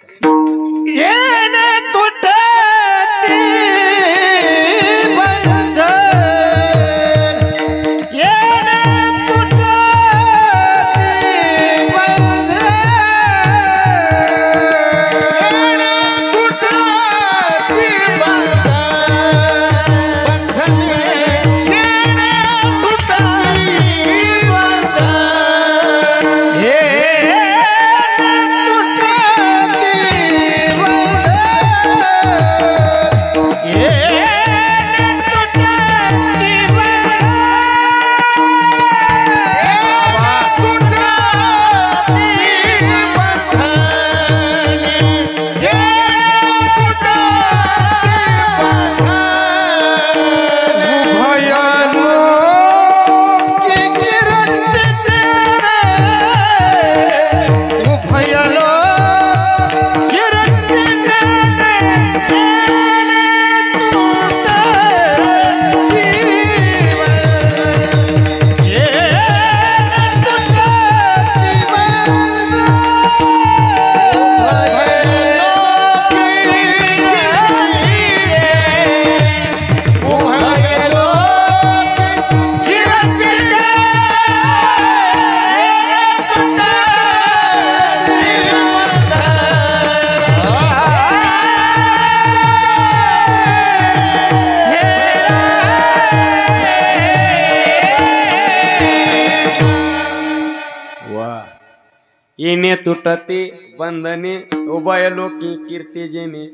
येणे तुटते बंधने उभय लोकी कीर्ती जेणे.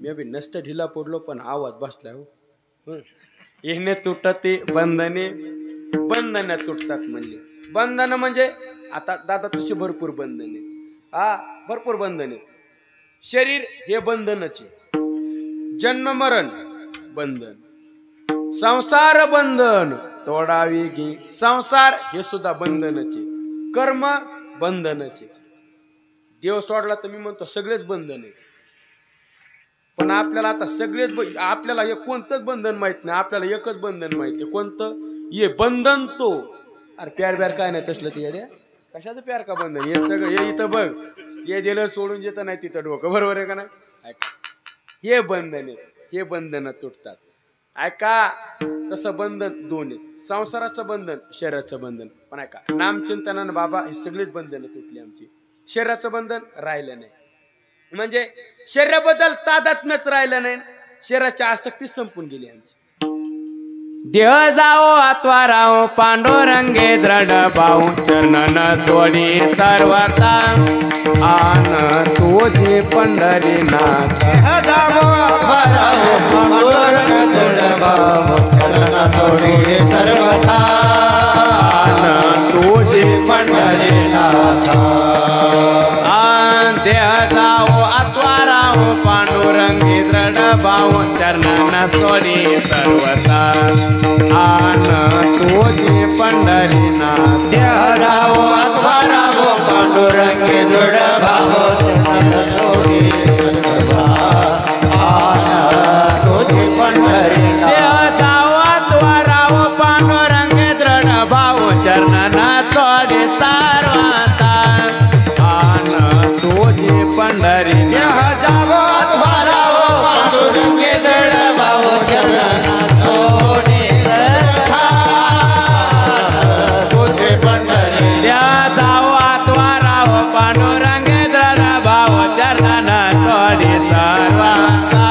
मी बी नसतं ढिला पडलो पण आवाज बसला हो. येणे तुटते बंधने बंधन तुटतात म्हणले. बंधन म्हणजे आता दादा तशी भरपूर बंधने. हा भरपूर बंधने. शरीर हे बंधनच आहे. जन्म मरण बंधन. संसार बंधन तोडावी घे. संसार हे सुद्धा बंधनच आहे. कर्म बंधनच आहे. देव सोडला तर मी म्हणतो सगळेच बंधन आहे. पण आपल्याला आता सगळेच आपल्याला हे कोणतंच बंधन माहित नाही. आपल्याला एकच बंधन माहिती आहे. कोणतं? ये बंधन तो. अरे प्यार ब्यार काय नाही तसलं ते येड्या. कशाचं प्यार का बंधन? हे सगळं हे इथं बघ. हे दिलं सोडून येतं नाही तिथं डोकं. बरोबर आहे का नाही? हे बंधन आहे. हे बंधन तुटतात. ऐका तसं बंधन दोन आहेत. संसाराचं बंधन शरीराचं बंधन. पण ऐका नामचिंतनानं बाबा ही सगळीच बंधनं तुटली आमची. शरीराचं बंधन राहिलं नाही. म्हणजे शरीराबद्दल तादात्म्यच राहिलं नाही. शरीराची आसक्ती संपून गेली आमची. देह जाओ आत्वा राहो पांडुरंगे दृढ भाऊ चरण सोडी सर्वता आन तुझे पंढरीनाथ. देह जावो आत्वा राहो पांडुरंग दृढ भाऊ चरण सोडी सर्वथा आन तुझे पंढरीनाथ. देह जाओ आत्वा राहो पांडुरंगे दृढ भाऊ चरण सोडी सर्वता आन तुझे पंढरीनाथ. देह जावो आत्वा राहो पांडुरंगे दृढ भाऊ चरण सोडी सर्वथा आन तुझे पंढरीनाथ. देह जाओ आत्वा राहो पांडुरंगे दृढ भाऊ चरण सोडी सर्वता आन तुझे पंढरीनाथ. देह जावो आत्वा राहो पांडुरंगे दृढ भाऊ चरण सोडी सर्वथा तुझे पंढरीनाथ. देह जाओ आत्वा राहो पांडुरंगे दृढ भाऊ चरण सोडी सर्वता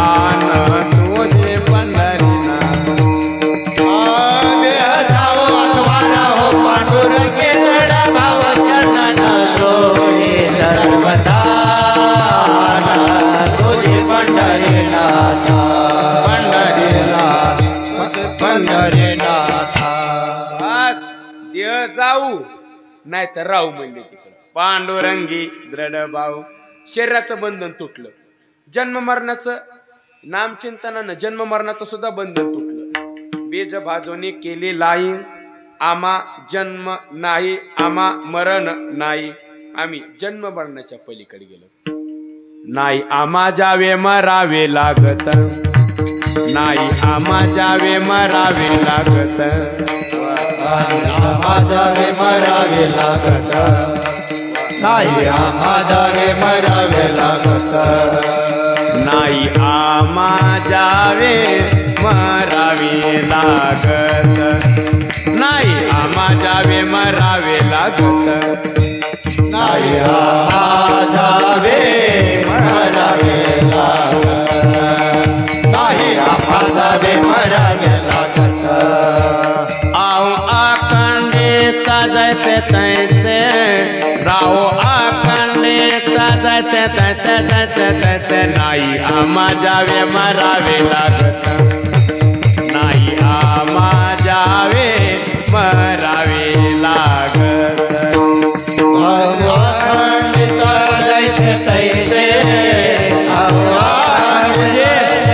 आन तुझे पंढरीनाथ. देह जावो आत्वा राहो पांडुरंगे दृढ भाऊ चरण सोडी सर्वथा तुझे पंढरीनाथ. पंढरीनाथ पंढरीनाथ. आज देह जाऊ नाही तर राहू म्हणले तिकडे. पांडुरंगी दृढ भाऊ. शरीराचं बंधन तुटलं. जन्म मरणाचं नामचिंतनानं जन्म मरणाचं सुद्धा बंधन तुटलं. बीज भाजोनी केली लाई आम्हा जन्म नाही आम्हा मरण नाही. आम्ही जन्म मरणाच्या पलीकडे गेलो नाही. आम्हा जावे मरावे लागत नाही. आम्हा जावे मरावे लागत आम्हा जावे मरावे लागत नाही. आम्हा जावे मरावे लागत नाही. आम्हा जावे मरावे लागत नाही. आम्हा जावे मरावे लागत नाही. आम्हा जावे मरावे लागत नाही. आम्हा जावे मरावे लागत. आओ अखंडित जैसे तैसे राहो अखंडित जैसे तैसे तैसे तैसे नाही. आम्हा जावे मरावे लागत नाही. आम्हा जावे मरावे लागत. अखंडित जैसे तैसे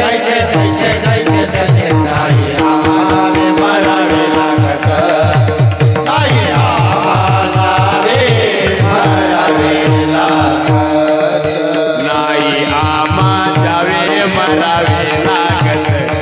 जैसे तैसे जैसे तैसे नाही. आम्हा जावे मरावे लागत नाही. आम्हा जावे मरावे लागत नाही. आम्हा जावे मरावे लागत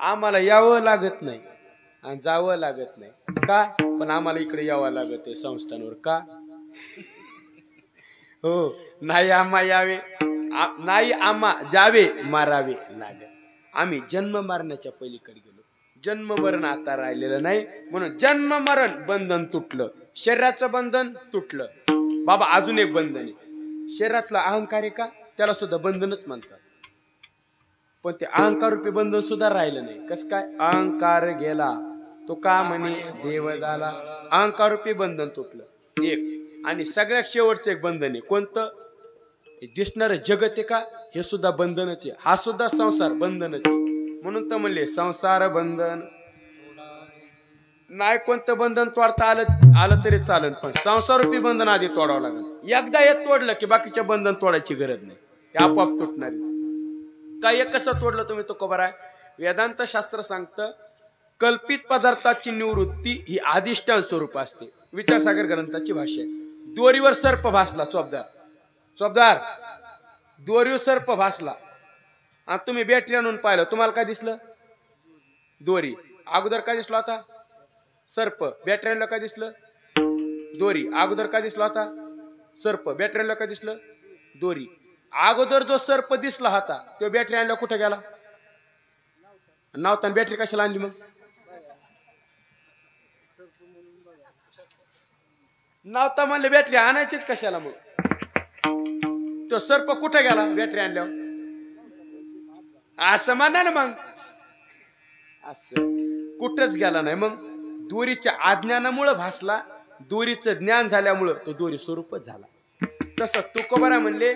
आम्हाला यावं लागत नाही आणि जावं लागत नाही का, पण आम्हाला इकडे यावं लागत आहे संस्थांवर का. हो, नाही आम्हा यावे, नाही आम्हा जावे मारावे लागत. आम्ही जन्म मारण्याच्या पलीकडे गेलो. जन्म मरण आता राहिलेलं नाही, म्हणून जन्म मरण बंधन तुटलं. शरीराचं बंधन तुटलं. बाबा अजून एक बंधन आहे, शरीरातला अहंकार आहे का, त्याला सुद्धा बंधनच म्हणतात. पण ते अहंकार रूपी बंधन सुद्धा राहिलं नाही. कस काय, अहंकार गेला तो का म्हणे देव झाला. अहंकार रूपी बंधन तुटलं एक. आणि सगळ्यात शेवटचं एक बंधन आहे कोणतं, हे दिसणारं जगत आहे का, हे सुद्धा बंधनच आहे. हा सुद्धा संसार बंधनच आहे. म्हणून तर म्हणले संसार बंधन नाही. कोणतं बंधन तोडता आलं तरी चालेल, पण संसार रूपी बंधन आधी तोडावं लागेल. एकदा हे तोडलं की बाकीचे बंधन तोडायची गरज नाही, हे आपोआप तुटणार. काय हे कसं तोडलं तुम्ही तो खबर आहे. वेदांत शास्त्र सांगतं कल्पित पदार्थाची निवृत्ती ही अधिष्ठान स्वरूप असते. विचारसागर ग्रंथाची भाषा आहे. दोरीवर सर्प भासला, चोपदार दोरीवर सर्प भासला आणि तुम्ही बॅटरी आणून पाहिलं, तुम्हाला काय दिसलं, दोरी. अगोदर काय दिसला होता, सर्प. बॅटरी आणलं काय दिसलं, दोरी. अगोदर काय दिसला होता, सर्प. बॅटरी आणलं काय दिसलं, दोरी. अगोदर जो सर्प दिसला होता तो बॅटरी आणला कुठे गेला नव्हता. बॅटरी कशाला आणली मग, नव्हता म्हणले बॅटरी आणायचीच कशाला मग. तो सर्प कुठे गेला बॅटरी आणल्यावर, असं म्हणा ना मग. असं कुठंच गेला नाही. मग दोरीच्या अज्ञानामुळं भासला, दोरीचं ज्ञान झाल्यामुळं तो दोरी स्वरूपच झाला. तसं तुकोबारा म्हणले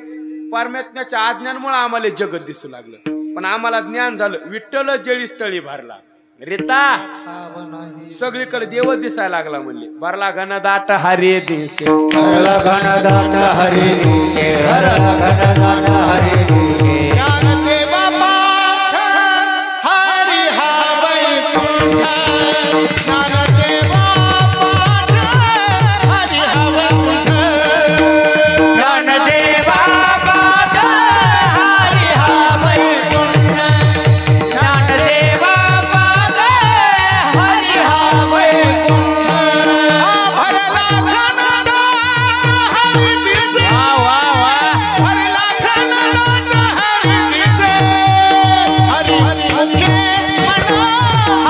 परमात्म्याच्या अज्ञानामुळे आम्हाला जगत दिसू लागलं, पण आम्हाला ज्ञान झालं. विठ्ठल जळी स्थळी भरला रेता, सगळीकडे देव दिसायला लागला. म्हणले भरला घन दाट हरी दिसे, भरला घन दाट हरी दिसे, भरला घन दाट हरी दिसे. ज्ञानदेवा पाठ हरी हा वैकुंठ, ज्ञानदेवा पाठ हरी हा वैकुंठ, ज्ञानदेवा पाठ हरी हा वैकुंठ, ज्ञानदेवा पाठ हरी हा वैकुंठ. भरला घन दाट हरी दिसे, भरला घन दाट हरी दिसे. हरी मुखे म्हणा,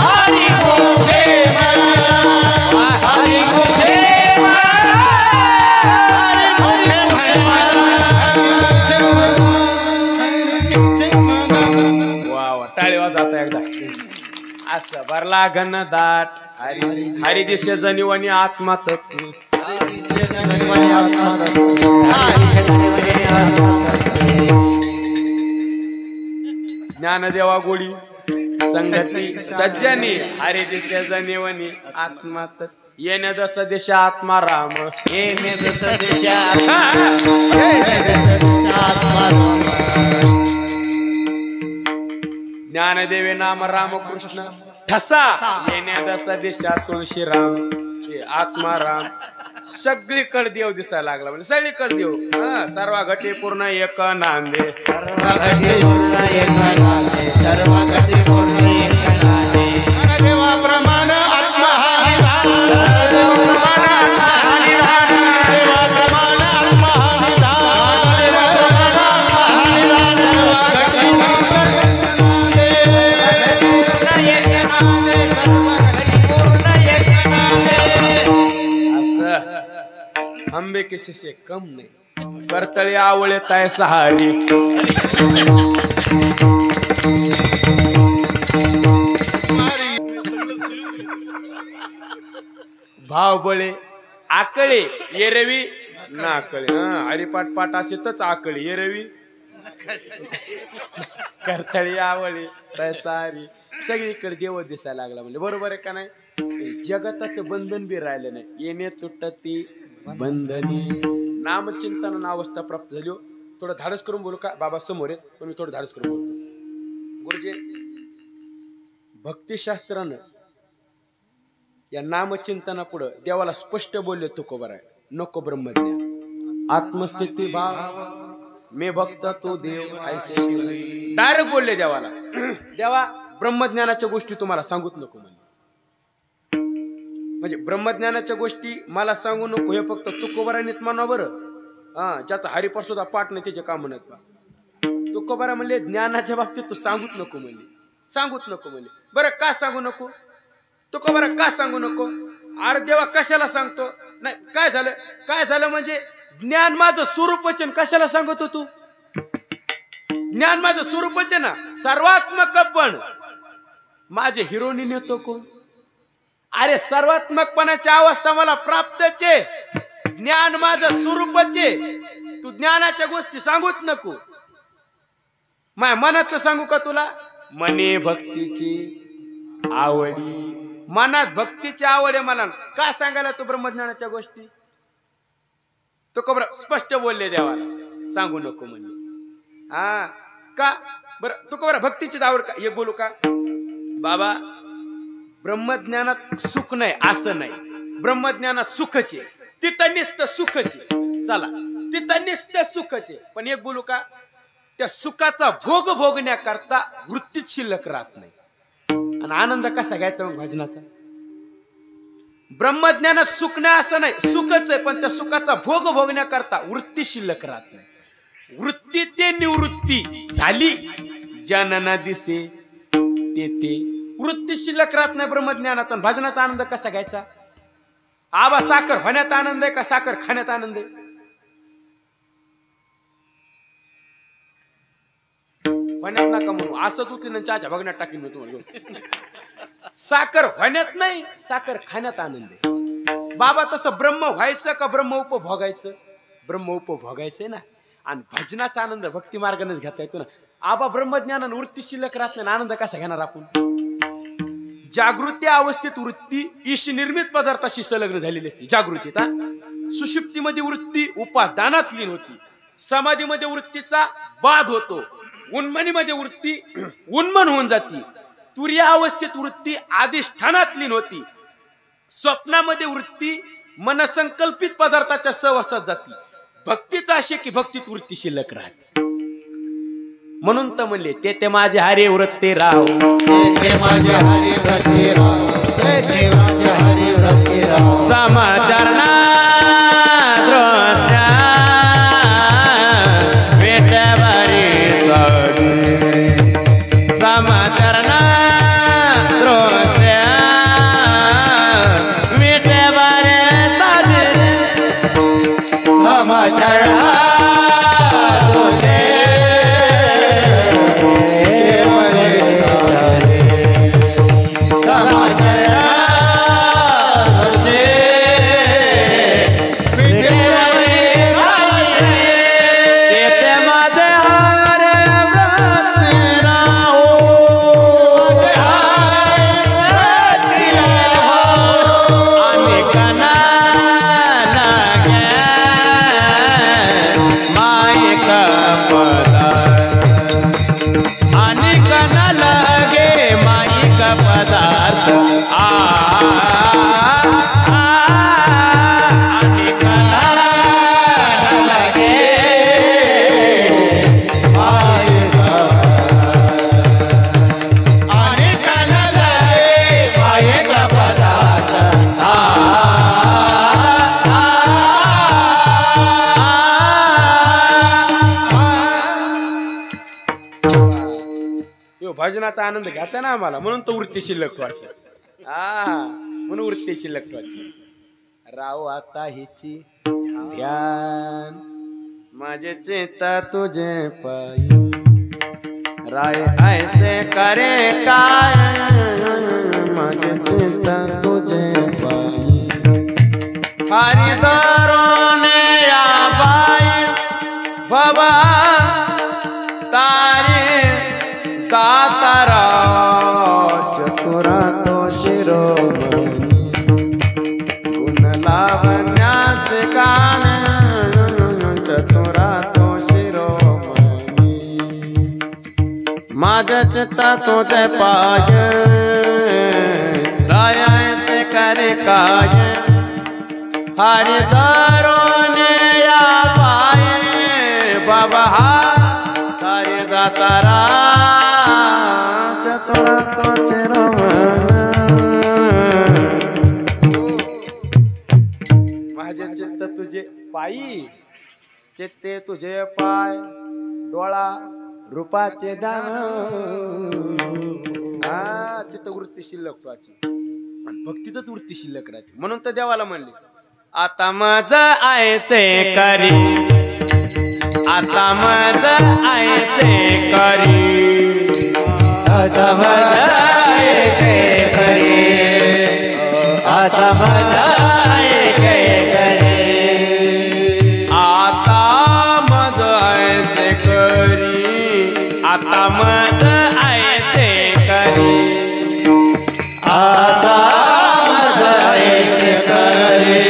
हरी मुखे म्हणा, हरी मुखे म्हणा, हरी मुखे म्हणा. वा वा, टाळी वाजवा आता एकदा. असं भरला घन दाट हरी दिसे जनिवनी आत्मा तत्व. ज्ञानदेवा गोडी संगती सज्जनी हरी दिसे जनिवनी आत्मा तत्व. येणे दस दिशा आत्मा राम, येणे दस दिशा ज्ञानदेवे नाम रामकृष्ण ठसा. येणे दस दिशा तुळशी राम, हे आत्मा राम. सगळीकडे देव दिसायला लागला. म्हणजे सगळीकडे देव. सर्व घटी पूर्ण एक नांदे, सर्व घटी पूर्ण एक नांदे, सर्व घटी पूर्ण एक नांदे. देवा प्रमाण आत्मा हा निधान, देवा प्रमाण आत्मा हा निधान, देवा प्रमाण आत्मा हा निधान. असं आंबे किसी से कम नाही. करतळी आवळे ताय सहारी, भाव बळे आकळे येरवी ना आकळे. हरिपाठ पाठ असेतच आकळे येरवी करतळी आवळे ताय सहारी. सगळीकडे देव दिसायला लागला. म्हणजे बरोबर आहे का नाही. जगताचं बंधन बी राहिलं नाही. येणे तुटती बंधनी. नामचिंतन अवस्था प्राप्त झाली. थोडं धाडस करून बोलू का, बाबा समोर आहेत पण मी थोडं धाडस करून बोलतो. गुरुजी भक्तिशास्त्रानं या नामचिंतना पुढं देवाला स्पष्ट बोलले तुकोबार आहे, नको ब्रह्मज्ञान आत्मस्थिती भाव मे भक्त तो देव ऐसे. डायरेक्ट बोलले देवाला. देवा ब्रह्मज्ञानाच्या गोष्टी तुम्हाला सांगूच नको म्हणले. म्हणजे ब्रह्मज्ञानाच्या गोष्टी मला सांगू नको हे फक्त तुकोबारांनीच म्हणा बरं. ज्याचा हरिपाठ सुद्धा पाठ नाही त्याचे काम म्हणत. तुकोबारा म्हणले ज्ञानाच्या बाबतीत तू सांगूच नको म्हणले. सांगूच नको म्हणले. बरं का सांगू नको? तुकोबारा का सांगू नको? अरे देवा कशाला सांगतो? नाही काय झालं म्हणजे ज्ञान माझं स्वरूपच कशाला सांगतो तू? ज्ञान माझं स्वरूपच ना सर्वात्मक, पण माझे हिरोनी नेतो कोण? अरे सर्वात्मकपणाची अवस्था मला प्राप्तच आहे. ज्ञान माझं स्वरूपच आहे. तू ज्ञानाच्या गोष्टी सांगूच नको. माझ्या मनाचं सांगू का तुला? मने भक्तीची आवडी, मनात भक्तीची आवड आहे मला. का सांगायला तू ब्रह्मज्ञानाच्या गोष्टी? तो कबर स्पष्ट बोलले देवाला सांगू नको म्हणले. का बरं तू कबर भक्तीचीच आवड का? एक बोलू का बाबा? ब्रह्मज्ञानात सुख नाही असं नाही. ब्रह्मज्ञानात सुखच आहे. तिथं नुसतं सुखच आहे. चला तिथं नुसतं सुखच आहे. पण एक बोलू का? त्या सुखाचा भोग भोगण्याकरता वृत्तीच शिल्लक राहत नाही. आणि आनंद कसा घ्यायचा मग भजनाचा? ब्रह्मज्ञानात सुख नाही असं नाही, सुखच आहे. पण त्या सुखाचा भोग भोगण्याकरता वृत्ती शिल्लक राहत नाही. वृत्ती ते निवृत्ती झाली जनना दिसे ते वृत्ती शिल्लक राहत नाही ब्रह्मज्ञानात. भजनाचा आनंद कसा घ्यायचा? आबा साखर होण्यात आनंद आहे का साखर खाण्यात आनंद आहे? होण्यात नका म्हणू. असंच उचलून चहाच्या बघण्यात टाकीन मी तुम्हाला. साखर होण्यात नाही, साखर खाण्यात आनंद आहे. बाबा तसं ब्रह्म व्हायचं का ब्रह्म उपभोगायचं? ब्रह्म उपभोगायचंय ना. आणि भजनाचा आनंद भक्ती मार्गानेच घेता येतो ना. आबा ब्रह्मज्ञानानं वृत्ती शिल्लक राहत नाही. आनंद कसा घेणार आपण? जागृती अवस्थेत वृत्ती ईश निर्मित पदार्थाशी संलग्न झालेली असते. जागृतीत सुषुप्तीमध्ये वृत्ती उपादानात लीन होती. समाधीमध्ये वृत्तीचा बाध होतो. उन्मनीमध्ये वृत्ती उन्मन होऊन जाती. तुर्य अवस्थेत वृत्ती अधिष्ठानात लीन होती. स्वप्नामध्ये वृत्ती मनसंकल्पित पदार्थाच्या सहवासात जाती. भक्तीच अशी की भक्तीत वृत्ती शिल्लक राहते. म्हणून तर म्हणले ते माझे हरी वृत्ती राव, ते माझे हरी वृत्ती राव, ते माझे हरी वृत्ती राव. समाचरणा भजनाचा आनंद घ्यायचा ना आम्हाला. म्हणून तो वृत्ती शिल्लक व्हायची. म्हणून वृत्ती शिल्लक व्हायची. राव आता हिची ध्यान माझे चेता तुझे पायी. राय ऐसे करे काय माझे चेता तुझे पायी. हरी दरोने या बाई बाबा तारे दातारा चतुरा तो शिरोमणी. गुण लावण्याचे कान चतुरा तो शिरोमणी. माझ्या चित्ता तुझे पाय रायाचे करे काय. हरी दरोने या पाय बाबा हा तारे दातारा चतुरा पायी चित्ते तुझे पाय डोळा रूपाचे दान हा तिथं वृत्ती शिल्लक तुझी आणि भक्तीतच वृत्ती शिल्लक राहते म्हणून तर देवाला म्हणले आता माझं आयसे करी आता माझं आयसे करी आता माझा आयसे करे आता माझा आयसे करे आता माझं आयसे करी आता माझं आयसे करी आता माझा आयसे करे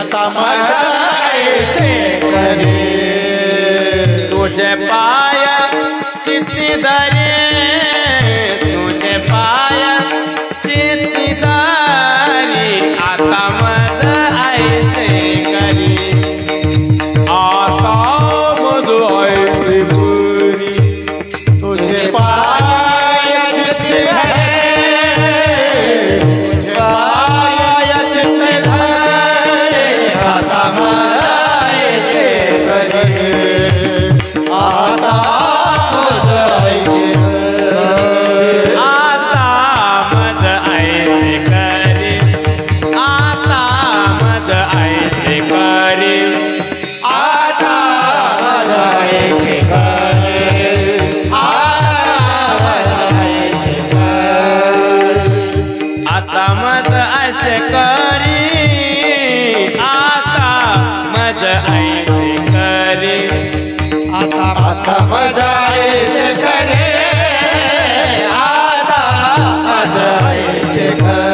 आता माझा आयसे करे तुझे पाय चित्ती धरे तुझे पाय चित्ती धरी आता मज आयसे करी आता मज आयसे करी तुझे पाय चित्ते धरे तुझे पाय चित्ते धरे आता माझा आयसे करे आता माझा आयसे करे आता मज आयसे करी आता मज आयसे करी आता माझा आयसे करे आता माझा आयसे करे आता मज आयसे करी आता मज आयसे करी आता माझा आयसे करे आता माझा आयसे करे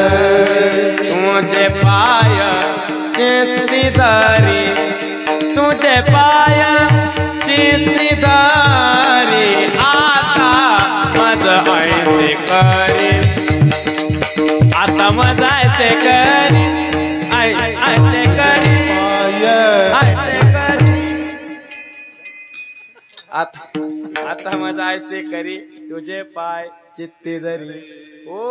तुझे पाय चित्ती धरी तुझे पाय चित्ती धरी आता मज आयसे करी आता मज आयसे करी आयसे करी आयसे करी आता मजा आयसे करी तुझे पाय चित्ती धरी हो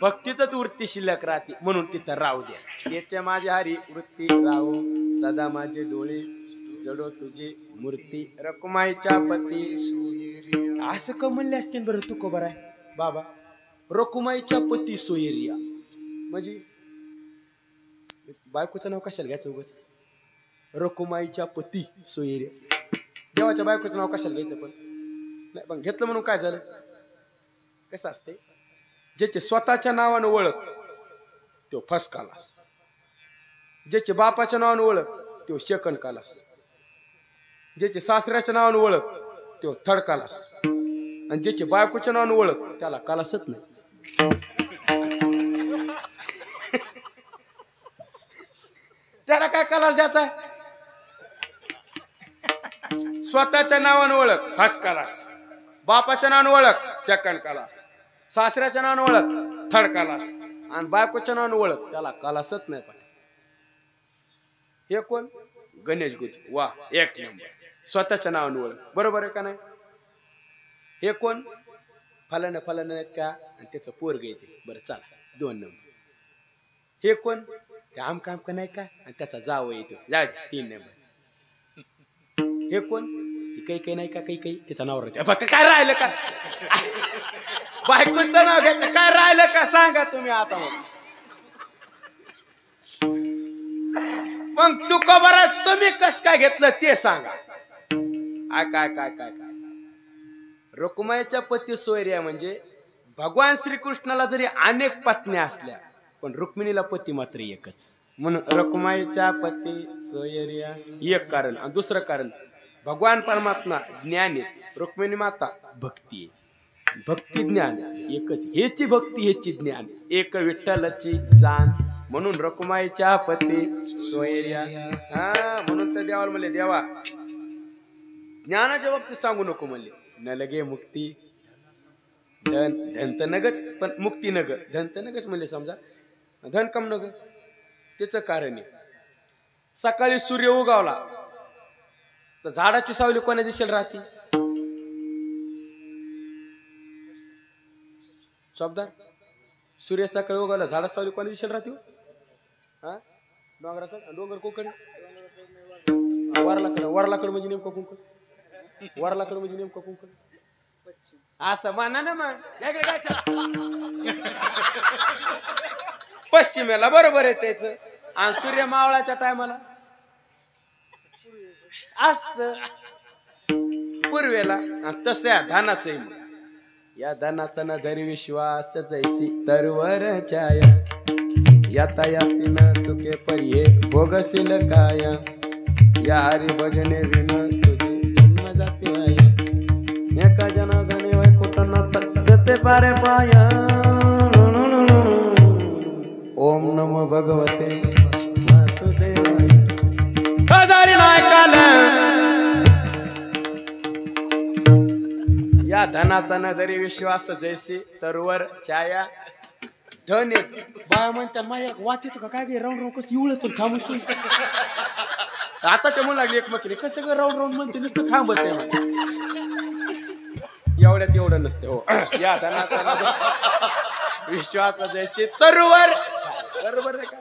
भक्तीच वृत्ती शिल्लक राहते म्हणून तिथं राहू द्या याच्या माझ्या हरी वृत्ती राहू सदा माझे डोळे जडो तुझी मूर्ती रकुमाईच्या पती असं का म्हणले असतील बरं तू खबर आहे बाबा रकुमाईच्या पती सोयरिया म्हणजे बायकोचं नाव कशाला घ्यायचं उगाच रकुमाईच्या पती सोयरिया देवाच्या बायकोचं नाव कशाला घ्यायचं पण नाही पण घेतलं म्हणून काय झालं कसं असते ज्याचे स्वतःच्या नावानं ओळख तो फर्स्ट क्लास ज्याचे बापाच्या नावानं ओळख तो सेकंड क्लास ज्याचे सासऱ्याच्या नावानं ओळख तो थर्ड क्लास आणि ज्याचे बायकोच्या नावानं ओळख त्याला क्लासच नाही त्याला काय क्लास द्यायचा आहे स्वतःच्या नावानं ओळख फर्स्ट क्लास बापाच्या नावानं ओळख सेकंड क्लास सासऱ्याच्या नावानं ओळख थर्ड क्लास आणि बायकोच्या नावानं ओळख त्याला क्लासच नाही पण हे कोण गणेश गुज वा एक नंबर स्वतःच्या नावानं ओळख बरोबर आहे का नाही हे कोण फलानं फलानं नाहीत का आणि त्याचं पोरग येते बरं चला 2 नंबर हे कोण ते आमका आमका नाही का आणि त्याचा जावं येतो जाऊ दे 3 नंबर हे कोण ती काही नाही का काही त्याचं नाव राहते काय राहिलं का बायकोचं नाव घ्यायचं काय राहिलं का सांगा तुम्ही आता मग तू खबर तुम्ही कस काय घेतलं ते सांगा काय रकुमाईच्या पती सोयर्या म्हणजे भगवान श्रीकृष्णाला जरी अनेक पत्न्या असल्या पण रुक्मिणीला पती मात्र एकच म्हणून रकुमाईच्या पती सोयर्या एक कारण आणि दुसरं कारण भगवान परमात्मा ज्ञान आहे रुक्मिणी माता भक्ती आहे भक्ती ज्ञान एकच हेची भक्ती हेची ज्ञान एक विठ्ठलाची जाण म्हणून रकुमाईच्या पती सोयर्या म्हणून तर देवाला म्हणले देवा ज्ञानाच्या बाबतीत सांगू नको म्हणले न लगे मुक्ती धन तर नगच पण मुक्ती नग धन तर नगच म्हणले समजा धन कम नग त्याचं कारण आहे सकाळी सूर्य उगावला तर झाडाची सावली कोणा दिसेल राहते शब्दार सूर्य सकाळी उगावला झाडा सावली कोणा दिसेल राहते हा डोंगर कोकडे वरलाकड म्हणजे नेमकं कुंकण, वरलाकड म्हणजे नेमकं कुंकण असं म्हणा ना मग. पश्चिमेला बरोबर आहे त्याच, आणि सूर्य मावळाच्या टायमाला असं पूर्वेला. तसं या धानाचं मग, या धानाचा न धरी विश्वास जैसी तरवर छाया, याता याती न चुके पर्ये भोगशील काया, या हरी भजने विन तुझी जन्म जाती वाया, एका जनार्दने वैकुंठनाथ जते पारे पाया. ओम नमो भगवते वासुदेवाय. हजारी नायकाल या धनाचा न जरी विश्वास जैसे तरवर छाया. धन येत बाया म्हणतात माझ्या वाच येतो का काय गे राऊंड राऊंड कसं इवळत थांबून. आता ते म्हणू लागले एकमेकीने कसं ग राऊंड राऊंड म्हणते नुसतं थांबत आहे. एवढ्यात एवढं नसते हो. या धनाचा विश्वास जैसे तरवर बरोबर आहे का.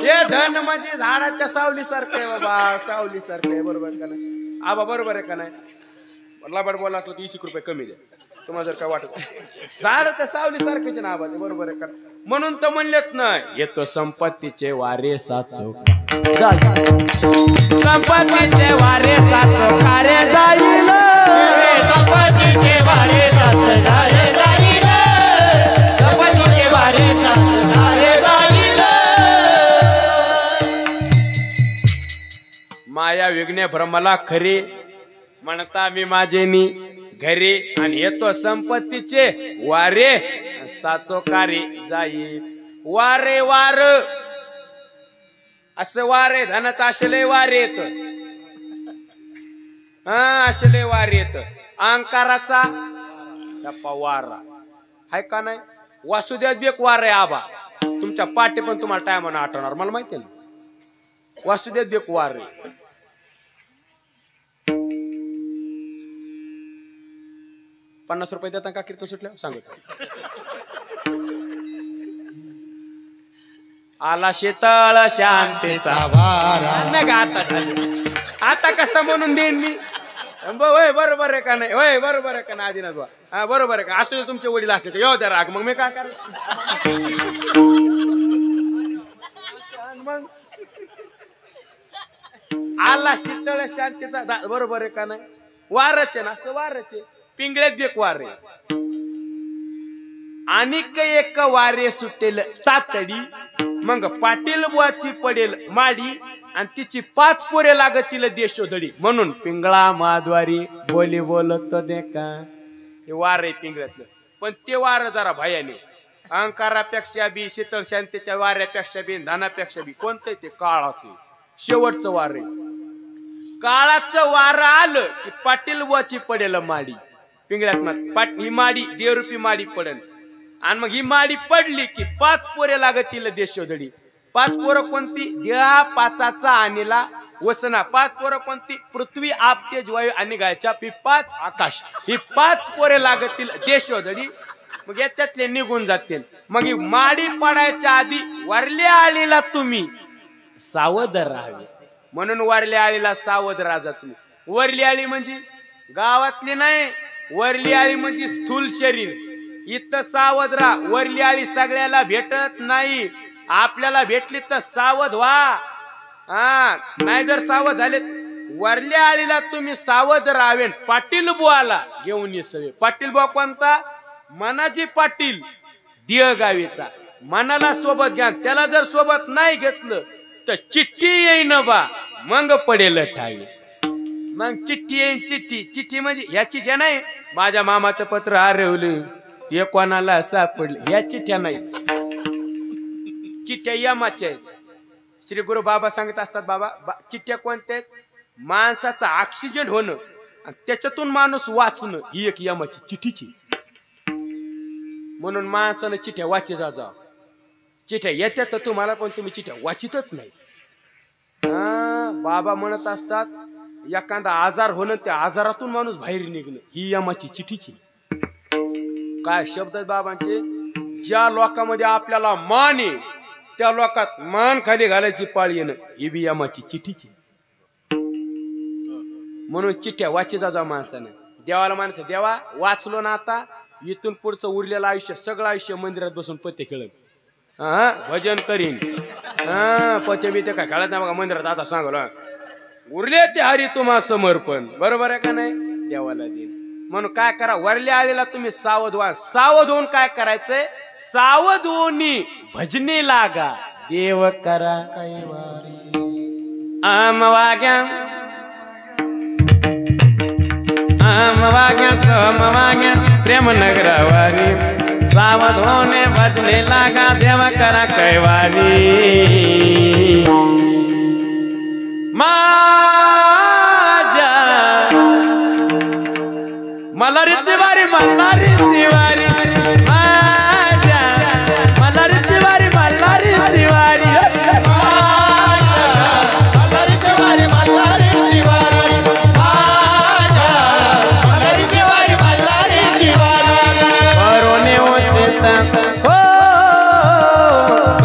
हे धन म्हणजे झाडाच्या सावली सारखं आहे बाबा, सावली सारखं आहे. बरोबर का नाही आबा, बरोबर आहे का नाही. लाबाड बोला असलं की 20 रुपये कमी द्या तुम्हाला जर काय वाटत. झाडाच्या सावली सारखेच ना आबा ते, बरोबर आहे का. म्हणून तर म्हणलेत ना, येतो संपत्तीचे वारे साचो, संपत्तीचे वारे साचो कारे जाईल, संपत्तीचे वारे साथ झाले जाईल, संपत्तीचे वारे साथ झाले जाईल. माया विघ्ने भ्रमला खरे म्हणता मी माझेनी घरे, आणि येतो संपत्तीचे वारे साचो कारे जाई. वारे वार असं वारे धनात अशले वारे येत, अशले वारे येत. अंकाराचा वारा हाय का नाही. वासुदेव बेक वार आहे आबा, तुमच्या पाठी पण तुम्हाला टायमानं आठवणार मला माहिती ना. वासुदेव बेक वार आहे. ₹50 देता का कीर्तन सुटल्या सांगतो. आला शीतळ शांतीचा वारा. आता कसं म्हणून देईन मी. वय बरोबर आहे का नाही, वय बरोबर आहे का नाही आदिनाथ बा. हा बरोबर आहे का. असू दे तुमचे वडील असते येऊ द्या राग, मग मी काय कर. मग आला शीतळ शांतीचा बरोबर आहे का नाही. वारच आहे ना, असं वारच आहे. पिंगळ्यात बेक वारे आणि एक वारे सुटेल तातडी, मग पाटील बुवाची पडेल माडी, आणि तिची 5 पोरे लागतील देशोधडी. म्हणून पिंगळा माधवारी बोली बोलत दे का. हे वार आहे पिंगळ्यातलं. पण ते वार जरा भयाने, अहंकारापेक्षा बी, शीतळ शांतीच्या वाऱ्यापेक्षा बी, धानापेक्षा बी कोणतं ते काळाचं शेवटचं वार आहे. काळाचं वार आलं की पाटील बुवाची पडेल माडी. पिंगळ्यात ही माडी देवरूपी माडी पडेल, आणि मग ही माडी पडली की 5 पोरे लागतील देशोधडी. 5 पोरं कोणती. देहा पाचाचा आणीला वसना. 5 पोरं कोणती. पृथ्वी आप तेज वायू आणि गायच्या 5 आकाश. ही 5 पोरे लागतील देशोधडी. मग याच्यातले निघून जातील. मग ही माडी पडायच्या आधी वरल्या आळीला तुम्ही सावध राहावे. म्हणून वरल्या आळीला सावध राहा तुम्ही. वरली आळी म्हणजे गावातली नाही, वरली आळी म्हणजे स्थूल शरीर. इथं सावध राहा. वरली आळी सगळ्याला भेटत नाही, आपल्याला भेटली तर सावध व्हा. नाही जर सावध झाले, वरल्या आळीला तुम्ही सावध राहावे. पाटील बुवाला घेऊन ये सवे. पाटील बुवा कोणता. मनाजी पाटील देह गावीचा. मनाला सोबत घ्या. त्याला जर सोबत नाही घेतलं तर चिठ्ठी येईन बा, मग पडेल ठावी. मग चिठ्ठी येईन. चिठ्ठी म्हणजे ह्या चिठ्ठ्या नाही. माझ्या मामाचं पत्र हरवलं ते कोणाला सापडलं, ह्या चिठ्ठ्या नाही. चिठ्ठ्या यमाच्या आहेत. श्री गुरु बाबा सांगत असतात, बाबा चिठ्ठ्या कोणत्या आहेत. माणसाचा ऑक्सिजन होणं आणि त्याच्यातून माणूस वाचणं ही एक यमाची चिठ्ठीची. म्हणून माणसानं चिठ्ठ्या वाचत जा. चिठ्ठ्या येत्या तर तुम्हाला, पण तुम्ही चिठ्ठ्या वाचितच नाही. बाबा म्हणत असतात, एखादा आजार होणं, त्या आजारातून माणूस बाहेर निघणं ही यमाची चिठ्ठीची. काय शब्द आहेत बाबांचे. ज्या लोकांमध्ये आपल्याला मान आहे त्या लोकात मान खाली घालायची पाळी येणं ही बी यमाची चिठ्ठीची. म्हणून चिठ्ठ्या वाची जा माणसानं. देवाला माणसं देवा वाचलो ना आता इथून पुढचं उरलेलं आयुष्य सगळं आयुष्य मंदिरात बसून पत्ते खेळत भजन करीन पत्ते बिते काय खेळत नाही बघा मंदिरात. आता सांगलं उरले ते हरी तुम्हा समर्पण. बरोबर आहे का नाही. देवाला देईन म्हणून काय करा वरल्या आलेला तुम्ही सावध व्हा. सावध होऊन काय करायचंय सावध होऊन भजने लागा देव करा आम वाग्या सोम वाग्या प्रेम नगरवारी सावध होणे भजने लागा देव करा कैवारी. माझ्या मला रितिवारी मल्हारी तिवारी माझ्या मला रितिवारी मल्हारी तिवारी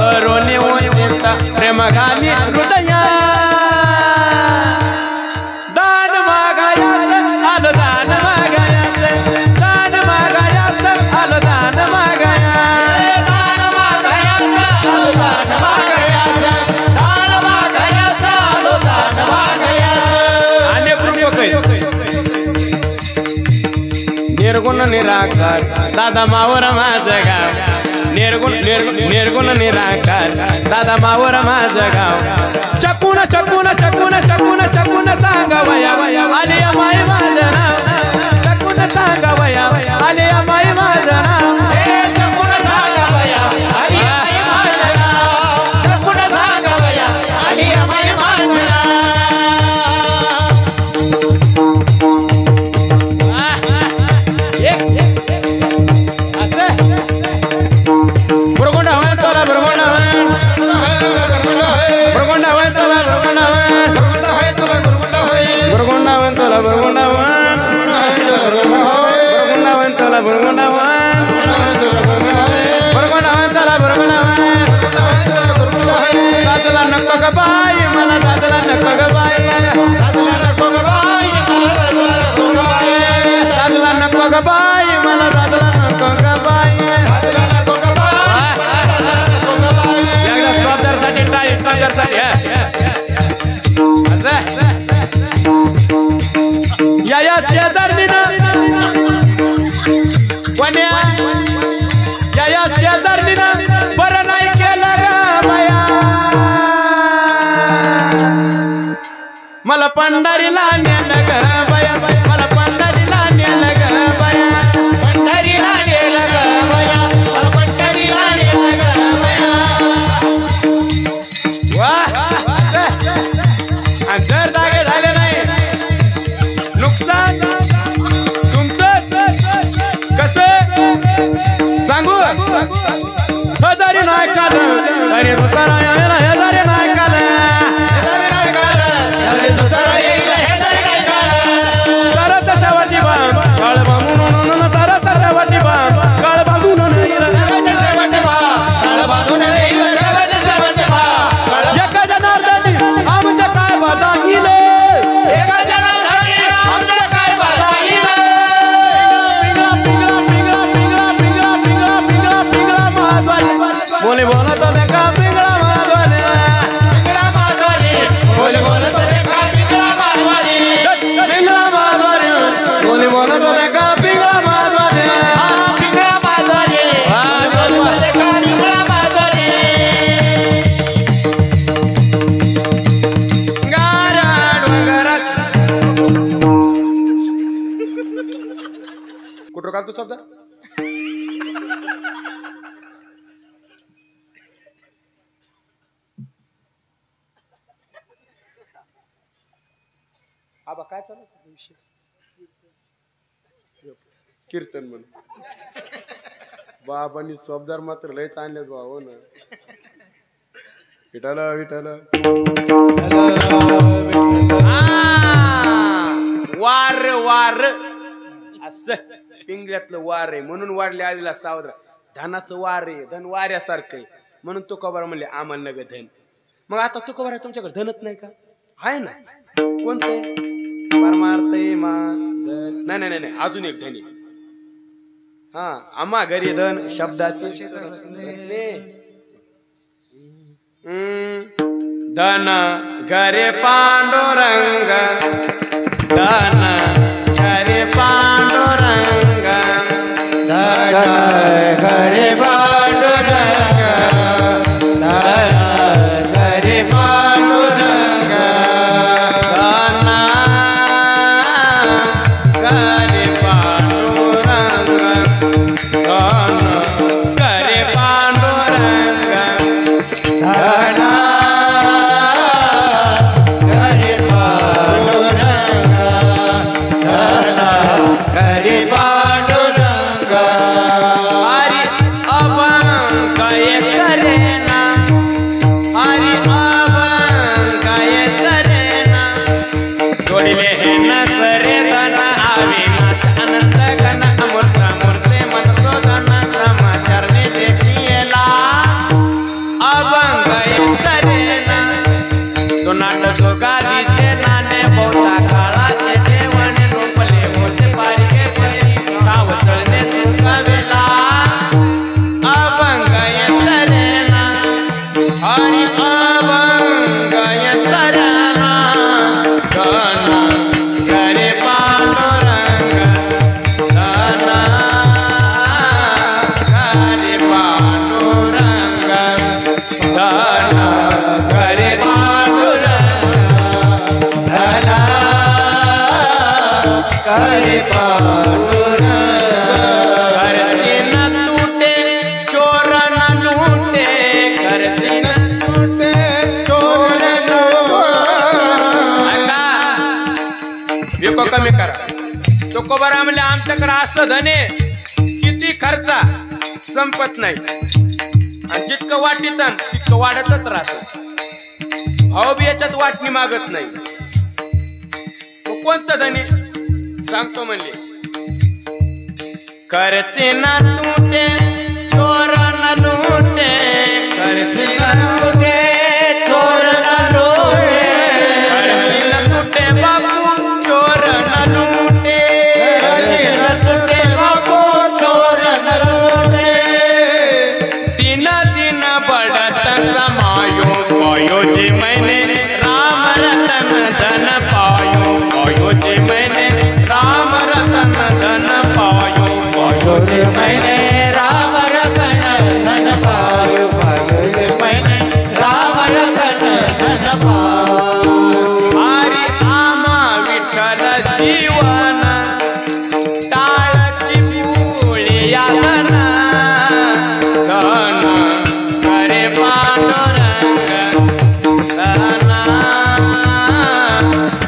करोने होता प्रेम घाली हृदया दान मागायात आलो दान मागायात दान मागायात आलो दान मागाया दान मागायात आलो दान मागायात दान मागायात आलो दान मागायात. अनेक रूप निर्गुण निराकार दादा मावर माझं गाव निर्गुण निराकार दादा मावर माझं गाव. चकून चकून चकून चकून चकून सांगा वया आले माई माझं नाव. चकून सांगा वया आले माई माझं नाव. चकून सांगा वया आले माझं नाव. चकून सांगा वया आले माई माझं नाव. बरं नाही केलं ग बया मला पंढरीला नेलं ग बया मला पंढरीला नेलं ग बया पंढरीला नेलं ग बया मला पंढरीला नेलं ग बया. वाह आणि जर जागे झाले नाही नुकसान तुमचं कसं सांगू हजारी नाही काल अरे दुसरा हजारी नाही काल तरत शेवटी बा काळ बांधून तरत शेवटी बा काळ बांधून एका जनार्दनी आमच्या काय बदागिले एका जनार्दनी आमच्या काय बदागिले पिंगळा पिंगळा पिंगळा पिंगळा पिंगळा पिंगळा पिंगळा महाद्वारी बोले बोलत देखा पिंगळा महाद्वारी पिंगळा महाद्वारी बोले बोलत देखा पिंगळा महाद्वारी पिंगळा महाद्वारी बोले बोलत देखा पिंगळा महाद्वारी पिंगळा महाद्वारी बोले बोलत देखा पिंगळा महाद्वारी. गारा डोंगरात कुठं घालतो शब्द आबा काय चालू विषय कीर्तन म्हणून बाबांनी चोपदार मात्र लयच आणले बा. हो ना विठाला विठाला वार वार असं पिंगळ्यातलं वार आहे म्हणून वाढले आलेला सावध. धनाचं वार आहे धन वाऱ्यासारखं आहे म्हणून तुकोबार म्हणले आम्हाला नग धन. मग आता तुकोबार तुमच्याकडे धनच नाही का आहे ना कोणते परमार्थ नाही नाही नाही अजून एक धनी. हा आम्हा घरी धन शब्दाचे धन घरे पांडुरंग धन घरे पांडुरंग धन घरे पांडुरंग धन घरे पांडुरंग धन घरे पांडुरंग धन घरे पांडुरंग धन घरे पांडुरंग धन घरे पांडुरंग हरि अभंग करेना हरि अभंग करेना जोडिले हे नसरे धन आवे अनंत घन अमृत मूर्ते मनसो धन समाचारने देखिएला अभंग करेना तो नाटक गादीचे नाणे बहुता काळाचे देवणे रोपले होते पारिके परी गाव चळणे सुकावेला अभंग करेना हरि अभंग करेना धन घरे पांडुरंग धन घरे पांडुरंग धन घरे धन घरे पांडुरंग घरची न तुटे चोर न लुटे घरची न तुटे चोर ऐका विको कमी करा चोकोबारा म्हणले आमच्याकडे असं धने किती खर्चा संपत नाही आणि जितकं वाटीत तितकं वाढतच राहत भाऊ बी याच्यात वाटणी मागत नाही मग कोणतं धने सांगतो म्हणले खर्चे ना तुटे चोर न लुटे खर्चे ना तुटे चोर लुटे खर्चे न तुटे बाबू चोर न लुटे तुटे बाबू चोर लुटे दिन दिन बढ़त समायो पायो जी मैंने राम रतन धन पायो पायो जी मैंने राम रतन धन पायो पायो जी मैंने राम रतन धन पायो पायो मैंने राम रतन धन पायो हरी आमा विठ्ठल जीवन टाळची फुली यादन धन घरे पांडुरंग धन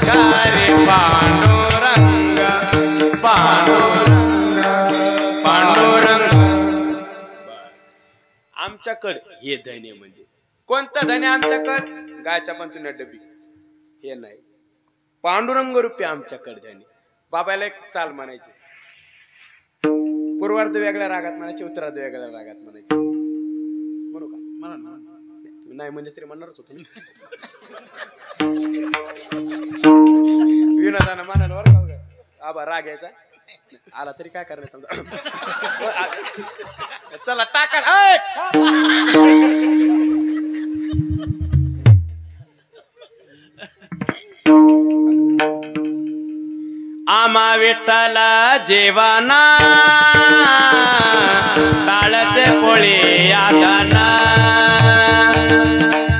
घरे पांडुरंग पांडुरंग पांडुरंग आमच्याकडे हे धन्य म्हणजे कोणतं धन्य आमच्याकडे गायच्या पंचुन्या डबी हे नाही पांडुरंग रूपी आमच्याकडे धन्य बाबाला एक चाल म्हणायची पूर्वार्ध वेगळ्या रागात म्हणायची उत्तरार्ध वेगळ्या रागात म्हणायची म्हणू का म्हणा नाही म्हणजे तरी म्हणणारच होतो विनोदानं म्हणाल बरं का आबा राग यायचा आला तरी काय करणार समजा चला टाका आमा विठ्ठल जेवना टाळचे पोळी यादना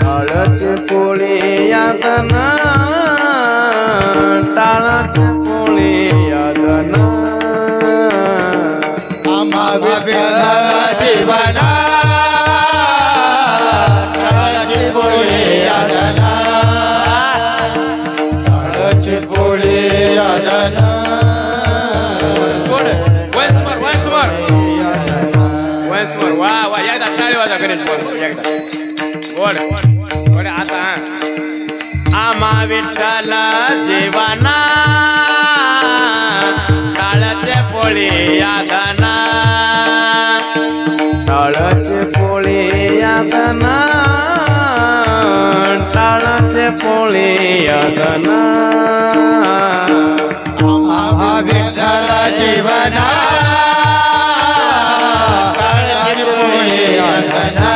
टाळचे पोळी यादना टाळचे पोळी यादना आम्हा विठ्ठला जीवना टाळाची पोळी यादना टाळाची पोळी यादना वयस्वर वा वा एकदा टाळी वाजा गणेश एकदा गोड गोड आता आम्हा विठ्ठल जीवना टाळचे पोळी यादना टाळचे पोळी यादना टाळचे पोळी यादना आम्हा विठ्ठल जीवना काळाची पोळी यातना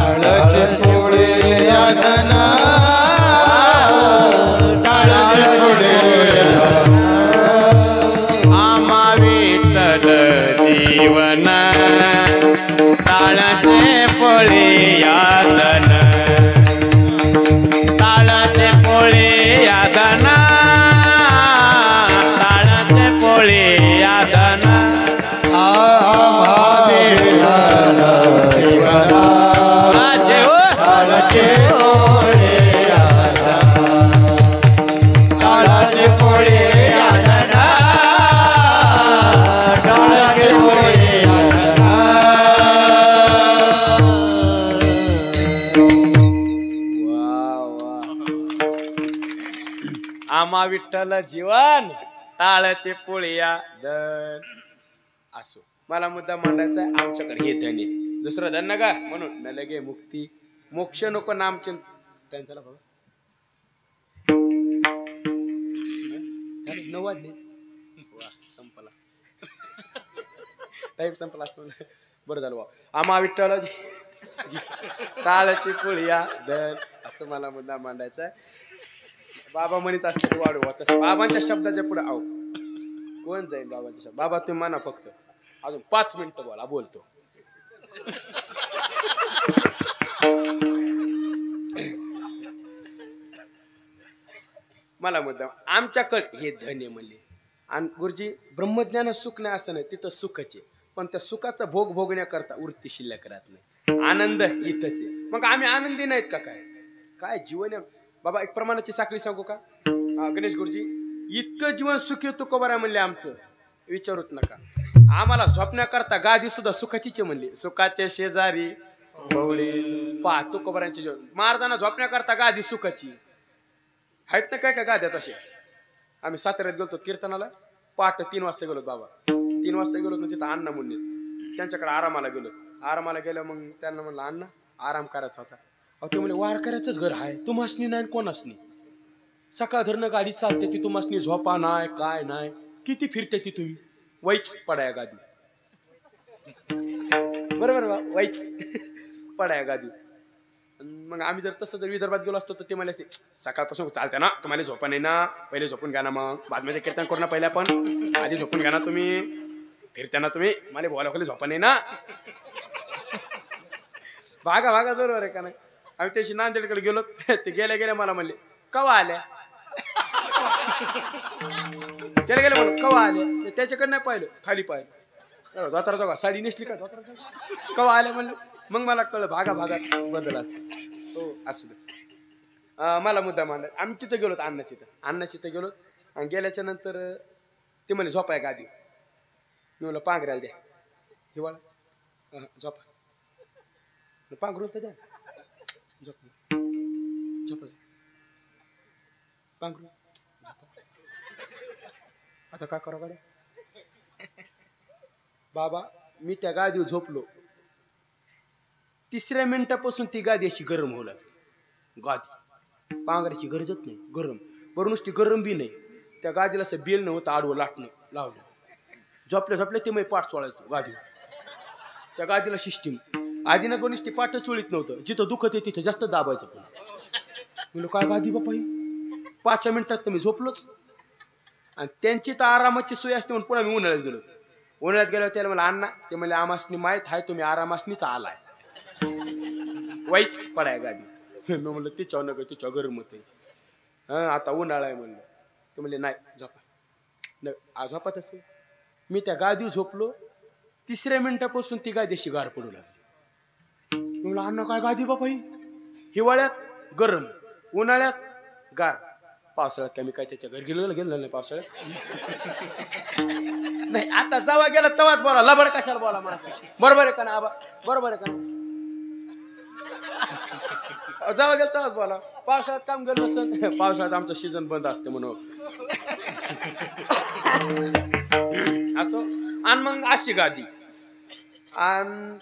काळाची पोळी यातना काळाची पोळी आम्हा विठ्ठल जीवन ताळाचे पोळी यादन ताळाचे पोळी यादना ताळाचे पोळी यादना आम्हा विठ्ठल जीवना आजे हो काळाची पोळी यातना काळाची पोळी यातना काळाची पोळी यातना आम्हा विठ्ठल जीवन टाळाचे पोळ्या धन असो मला मुद्दा मांडायचा आहे आमच्याकडे हे धन आहे दुसरं धन नका म्हणून न लगे मुक्ती मोक्ष नको नामचिंत त्यांचा बघा झाले 9 वाजले वा संपला टाईम संपला असं बरं झालं वा आम्हा विठ्ठल टाळाची पोळ्या धन असं मला मुद्दा मांडायचा आहे बाबा म्हणत असतात वाढवा तसं बाबांच्या शब्दाच्या पुढे आहो कोण जाईल बाबांच्या शब्द बाबा तुम्ही म्हणा फक्त अजून 5 मिनिटं बोला बोलतो मला मुद्दा आमच्याकडे हे धन्य म्हणले आणि गुरुजी ब्रह्मज्ञान सुख नाही असं नाही तिथं सुखच आहे पण त्या सुखाचा भोग भोगण्याकरता वृत्ती शिल्लक राहत नाही आनंद इथंच आहे मग आम्ही आनंदी नाहीत का काय जीवन आहे बाबा एक प्रमाणाची साखळी सांगू का गणेश गुरुजी इतकं जीवन सुखी होतो का बरं म्हणले आमचं विचारूच नका आम्हाला झोपण्याकरता गादी सुद्धा सुखाचीच म्हणली सुखाच्या शेजारी पहा तुकोबरांचे जेवण महाराजांना झोपण्याकरता गादी सुखाची आहेत ना काय गाद्या तशा आम्ही साताऱ्यात गेलो कीर्तनाला पहाटे 3 वाजता गेलो बाबा 3 वाजता गेलो ना तिथं अण्णा म्हणले त्यांच्याकडे आरामाला गेलं मग त्यांना म्हणलं अण्णा आराम करायचा होता अहो ते म्हणजे वारकऱ्याचंच घर आहे तुम्हासनी नाही कोणासनी सकाळ धरणं गाडी चालते ती तुम्हासनी झोपा नाही काय नाही किती फिरते ती तुम्ही वाईच पडाया गादी बरोबर वाईच पडाया गादी मग आम्ही जर तसं जर विदर्भात गेलो असतो तर ते मला सकाळपासून चालते ना तुम्हाला झोपा नाही ना पहिले झोपून घ्या ना मग बादमध्ये कीर्तन करू ना पहिले आपण आधी झोपून घ्या ना तुम्ही फिरताना तुम्ही मला बोला खाली झोपा नाही ना भागा बरोबर आहे का नाही आम्ही त्याशी नांदेडकडे गेलो ते गेल्या मला म्हणले कवा आल्या त्याला गेले म्हणून कवा आल्या त्याच्याकडे नाही पाहिलं खाली पाहिलं धोतारा जागा साडी नेसली का धोतारा कवा आल्या म्हणलं मग मला कळलं भागात बदल असतो हो असू दे मला मुद्दा मांडला आम्ही तिथं गेलो अण्णाची गेलो आणि गेल्याच्या नंतर ते म्हणे झोपाय गादी मी म्हणलं पांघरायला द्या हिवाळा झोपा पांघरून तर द्या झोप पांघरून आता काय करा गाड्या बाबा मी त्या गादीवर झोपलो 3ऱ्या मिनिटापासून ती गादी अशी गरम होऊ लागली गादी पांघराची गरजच नाही गरम बरं नुसती गरम बी नाही त्या गादीला असं बेल नव्हतं आडवं लावलं झोपल्या ते मग पाठ चोळायचं गादीवर त्या गादीला सिस्टीम आधी ना कोणीच ती पाठच चोळीत नव्हतं जिथं दुखत आहे तिथं जास्त दाबायचं पण म्हणलं काय गादी बापा ही 5 मिनिटात तर मी झोपलोच आणि त्यांची तर आरामाची सोय असते म्हणून पुन्हा मी उन्हाळ्यात गेलो त्याला मला अण्णा ते म्हणले आमासनी माहीत आहे तुम्ही आरामासनीच आलाय वाईच पडाय गादी मी म्हणलं तिच्या नको तिच्या गरम होते आता उन्हाळा आहे म्हणलं ते म्हणले नाही झोपा झोपा तसं मी त्या गादीवर झोपलो 3ऱ्या मिनिटापासून ती गादी अशी गार पडू लागली म्हणलं अण्णा काय गादी बापा ही हिवाळ्यात गरम उन्हाळ्यात गार पावसाळ्यात काय मी काय त्याच्या घरी गेलो नाही पावसाळ्यात नाही आता जावा गेला तवाच बोला लबड कशाला बोला मला बरोबर आहे का ना आबा बरोबर आहे का ना जावा गेला तवाच बोला पावसाळ्यात काम गेलो नसतं पावसाळ्यात आमचं सीझन बंद असते म्हणून असो आणि मग अशी गादी आणि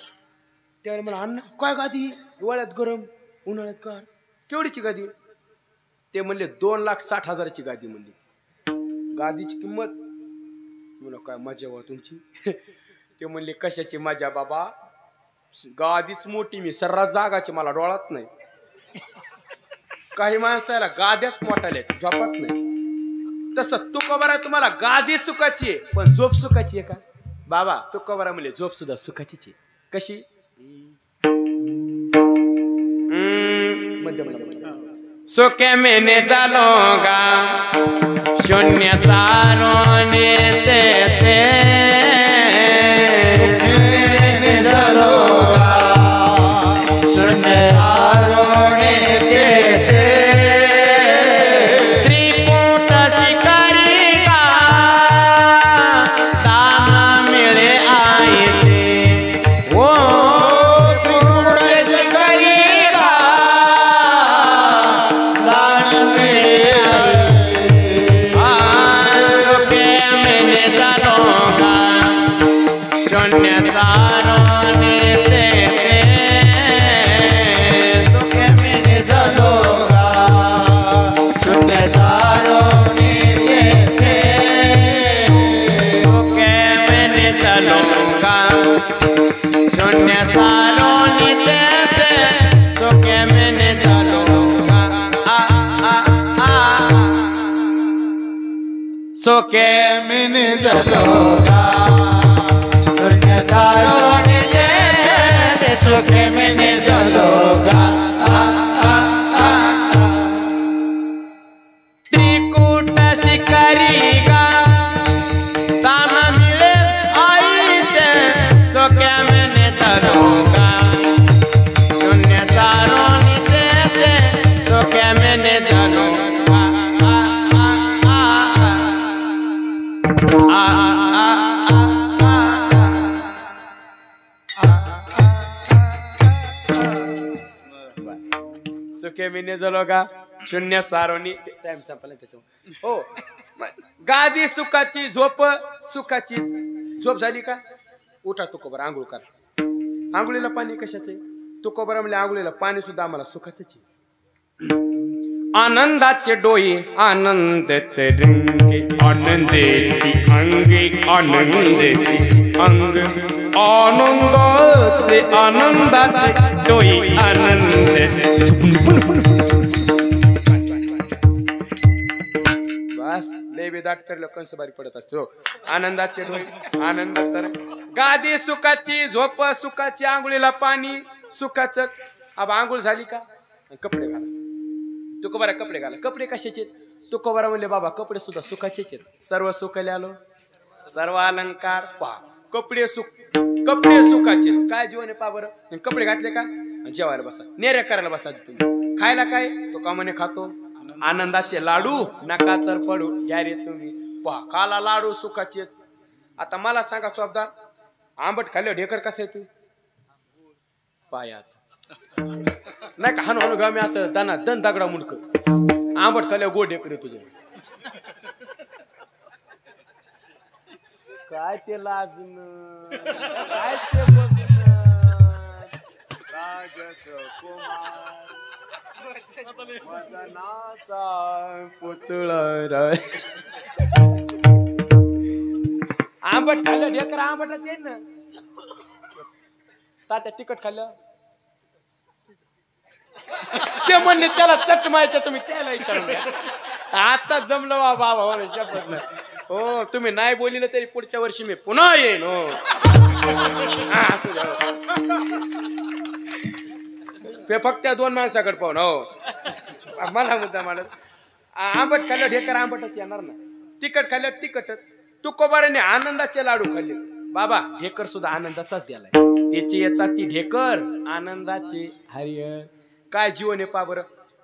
त्यावेळेला मला अण्णा काय गादी हिवाळ्यात गरम उन्हाळ्यात गार केवढीची गादी? ते म्हणले 2,60,000ची गादी म्हणली. गादीची किंमत म्हणलं काय मजा वा तुमची. ते म्हणले कशाची मजा बाबा, गादीच मोठी, मी सर्रास जागाची, मला डोळात नाही. काही माणसाला गाद्यात मोठाले झोपात नाही. तसं तुकोबारा तुम्हाला गादी सुखाची आहे पण झोप सुखाची आहे का बाबा? तुकोबारा म्हणले झोप सुद्धा सुखाचीच आहे. कशी? सुखे मेने झालोगा शून्य सारोने ते त्रिकूट शिकारी का दान मिळे आहे ते. ओ त्रिकूट शिकारी का दान मिळे सुखे मेने झालोगा शून्य सारोने सुखे मैंने जलोगा दुनिया तारों ने जैसे सुखे मैंने जलोगा. त्रिकूट शिकारी का दाना मिले आई ते सुखे मैंने जलोगा शून्य तारों ने सुखे मैंने जलोगा. सुखे मिने झालो का शून्य सारोनी टाइम संपला त्याच्यावर. हो गादी सुखाची, झोप सुखाची. झोप झाली का उठा तुकोबर आंघोळ कर. आंघोळीला पाणी कशाचे? तुकोबर म्हणले आंघोळीला पाणी सुद्धा आम्हाला सुखाचे. आनंदाचे डोळे आनंद तरंगे आनंदेची अंगे आनंदेची अंग आनंदाचे आनंदाचे डोळे आनंद. बस लय बेदाट करलं कंस बारी पडत असतो. आनंदाचे डोळे आनंद तर गादी सुखाची, झोप सुखाची, आंघोळीला पाणी सुखाच. अब आंघोळ झाली का कपडे घाला. तुकोबारा कपडे घाला. कपडे कशाचे? तुकोबारा म्हणले बाबा कपडे सुद्धा सुखाचेच आहेत. सर्व सुखाले आलो सर्व अलंकार पहा. कपडे सुखाचेच. काय जीवन आहे पहा बरं. कपडे घातले का जेवायला बसा, नेऱ्या करायला बसा. तुम्ही खायला काय? तो का म्हणे खातो आनंदाचे लाडू नका चर पडू घ्या रे तुम्ही. पहा खाला लाडू सुखाचेच. आता मला सांगा चोपदार, आंबट खाल्ल्यावर ढेकर कसं आहे तू पायात नाही का? हानू हानू गामी असं दाना दन दागडा मुंडक आंबट खाल्ल्यावर गोड ढेकर आहे तुझं. काय ते लाजणं, काय ते राजस कुमार मदनाचा पुतळा आंबट खाल्लं ढेकर आंबटच येईल ना. तात्या तिखट खाल्लं ते म्हणले त्याला चट माहिती. तुम्ही त्याला विचारून घ्या. आता जमलं वा बाबा शपथ नाही. हो तुम्ही नाही बोलिलं तरी पुढच्या वर्षी मी पुन्हा येईन. हो असू द्या. फक्त 2 माणसाकडे पाहून. हो मला मुद्दा मला आंबट खाल्लं ढेकर आंबटच येणार ना. तिखट खाल्लं तिखटच. तुकोबाराने आनंदाचे लाडू खाल्ले बाबा. ढेकर सुद्धा आनंदाचाच द्यालाय. त्याची येतात ती ढेकर आनंदाचे. हरिय काय जीवन आहे पा बरं.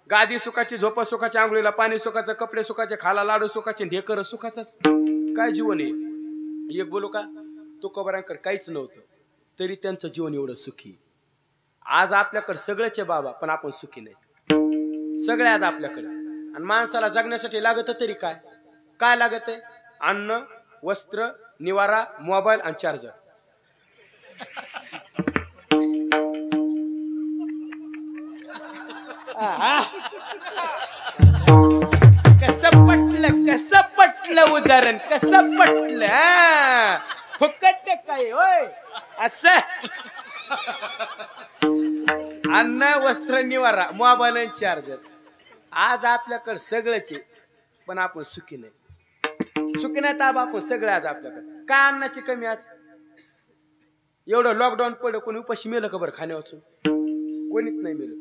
गादी सुखाची, झोप सुखाची, आंघोळीला पाणी सुखाचं, कपडे सुखाचे, खाला लाडू सुखाचे, ढेकर सुखाचंच. काय जीवन आहे. एक बोलू का, तुकोबारांकडे काहीच नव्हतं तरी त्यांचं जीवन एवढं सुखी. आज आपल्याकडे सगळंच आहे बाबा पण आपण सुखी नाही. सगळे आज आपल्याकडे. आणि माणसाला जगण्यासाठी लागत तरी काय काय लागत आहे? अन्न, वस्त्र, निवारा, मोबाईल आणि चार्जर. कसं पटलं उदाहरण कसं पटलं फुकट काय होय असं अन्न वस्त्र निवारा मोबाईल आणि चार्जर आज आपल्याकडे सगळंच आहे पण आपण सुखी नाही ताब आपण सगळं आज आपल्याकडे काय अन्नाची कमी आज एवढं लॉकडाऊन पडलं कोणी उपाशी मेलं का बरं खाण्यावाचून कोणीच नाही मेलं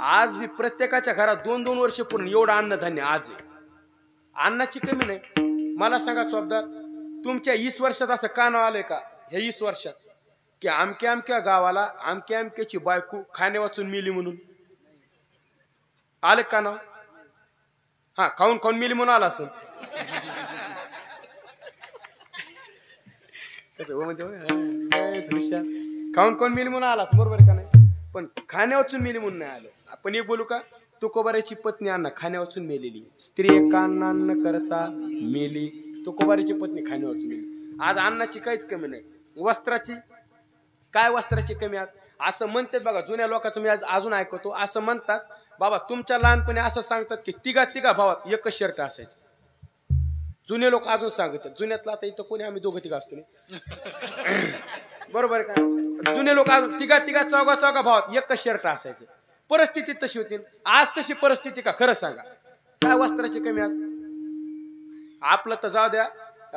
आज मी प्रत्येकाच्या घरात 2-2 वर्ष पूर्ण एवढं अन्नधान्य आज आहे अन्नाची कमी नाही मला सांगा चोपदार तुमच्या 20 वर्षात असं का नाव आलंय का हे 20 वर्षात की अमक्या गावाला अमक्याची बायको खाणे वाचून मिली म्हणून आले का नाव हा खाऊन मिली म्हणून आला असं खाऊन मिली म्हणून आला बरोबर का नाही पण खाण्या वाचून मिली म्हणून नाही आलं आपण एक बोलू का तुकोबाराची पत्नी अण्णा खाण्या वाचून मेलेली स्त्री एकांना न करता मेली तुकोबाराची पत्नी खाण्या वाचून मेली आज अन्नाची काहीच कमी नाही वस्त्राची कमी आज असं म्हणतात बघा जुन्या लोकांचं मी आज अजून ऐकतो असं म्हणतात बाबा तुमच्या लहानपणी असं सांगतात की तिघा भावात एकच शर्ट असायचं जुने लोक अजून सांगतात जुन्यातला आता इथं कोणी आम्ही 2-3 असतो बरोबर का जुने लोक अजून तिघा चौघा भावात एकच शर्ट असायचं परिस्थिती तशी होती आज तशी परिस्थिती का खरं सांगा काय वस्त्राची कमी आज आपलं तर जाऊ द्या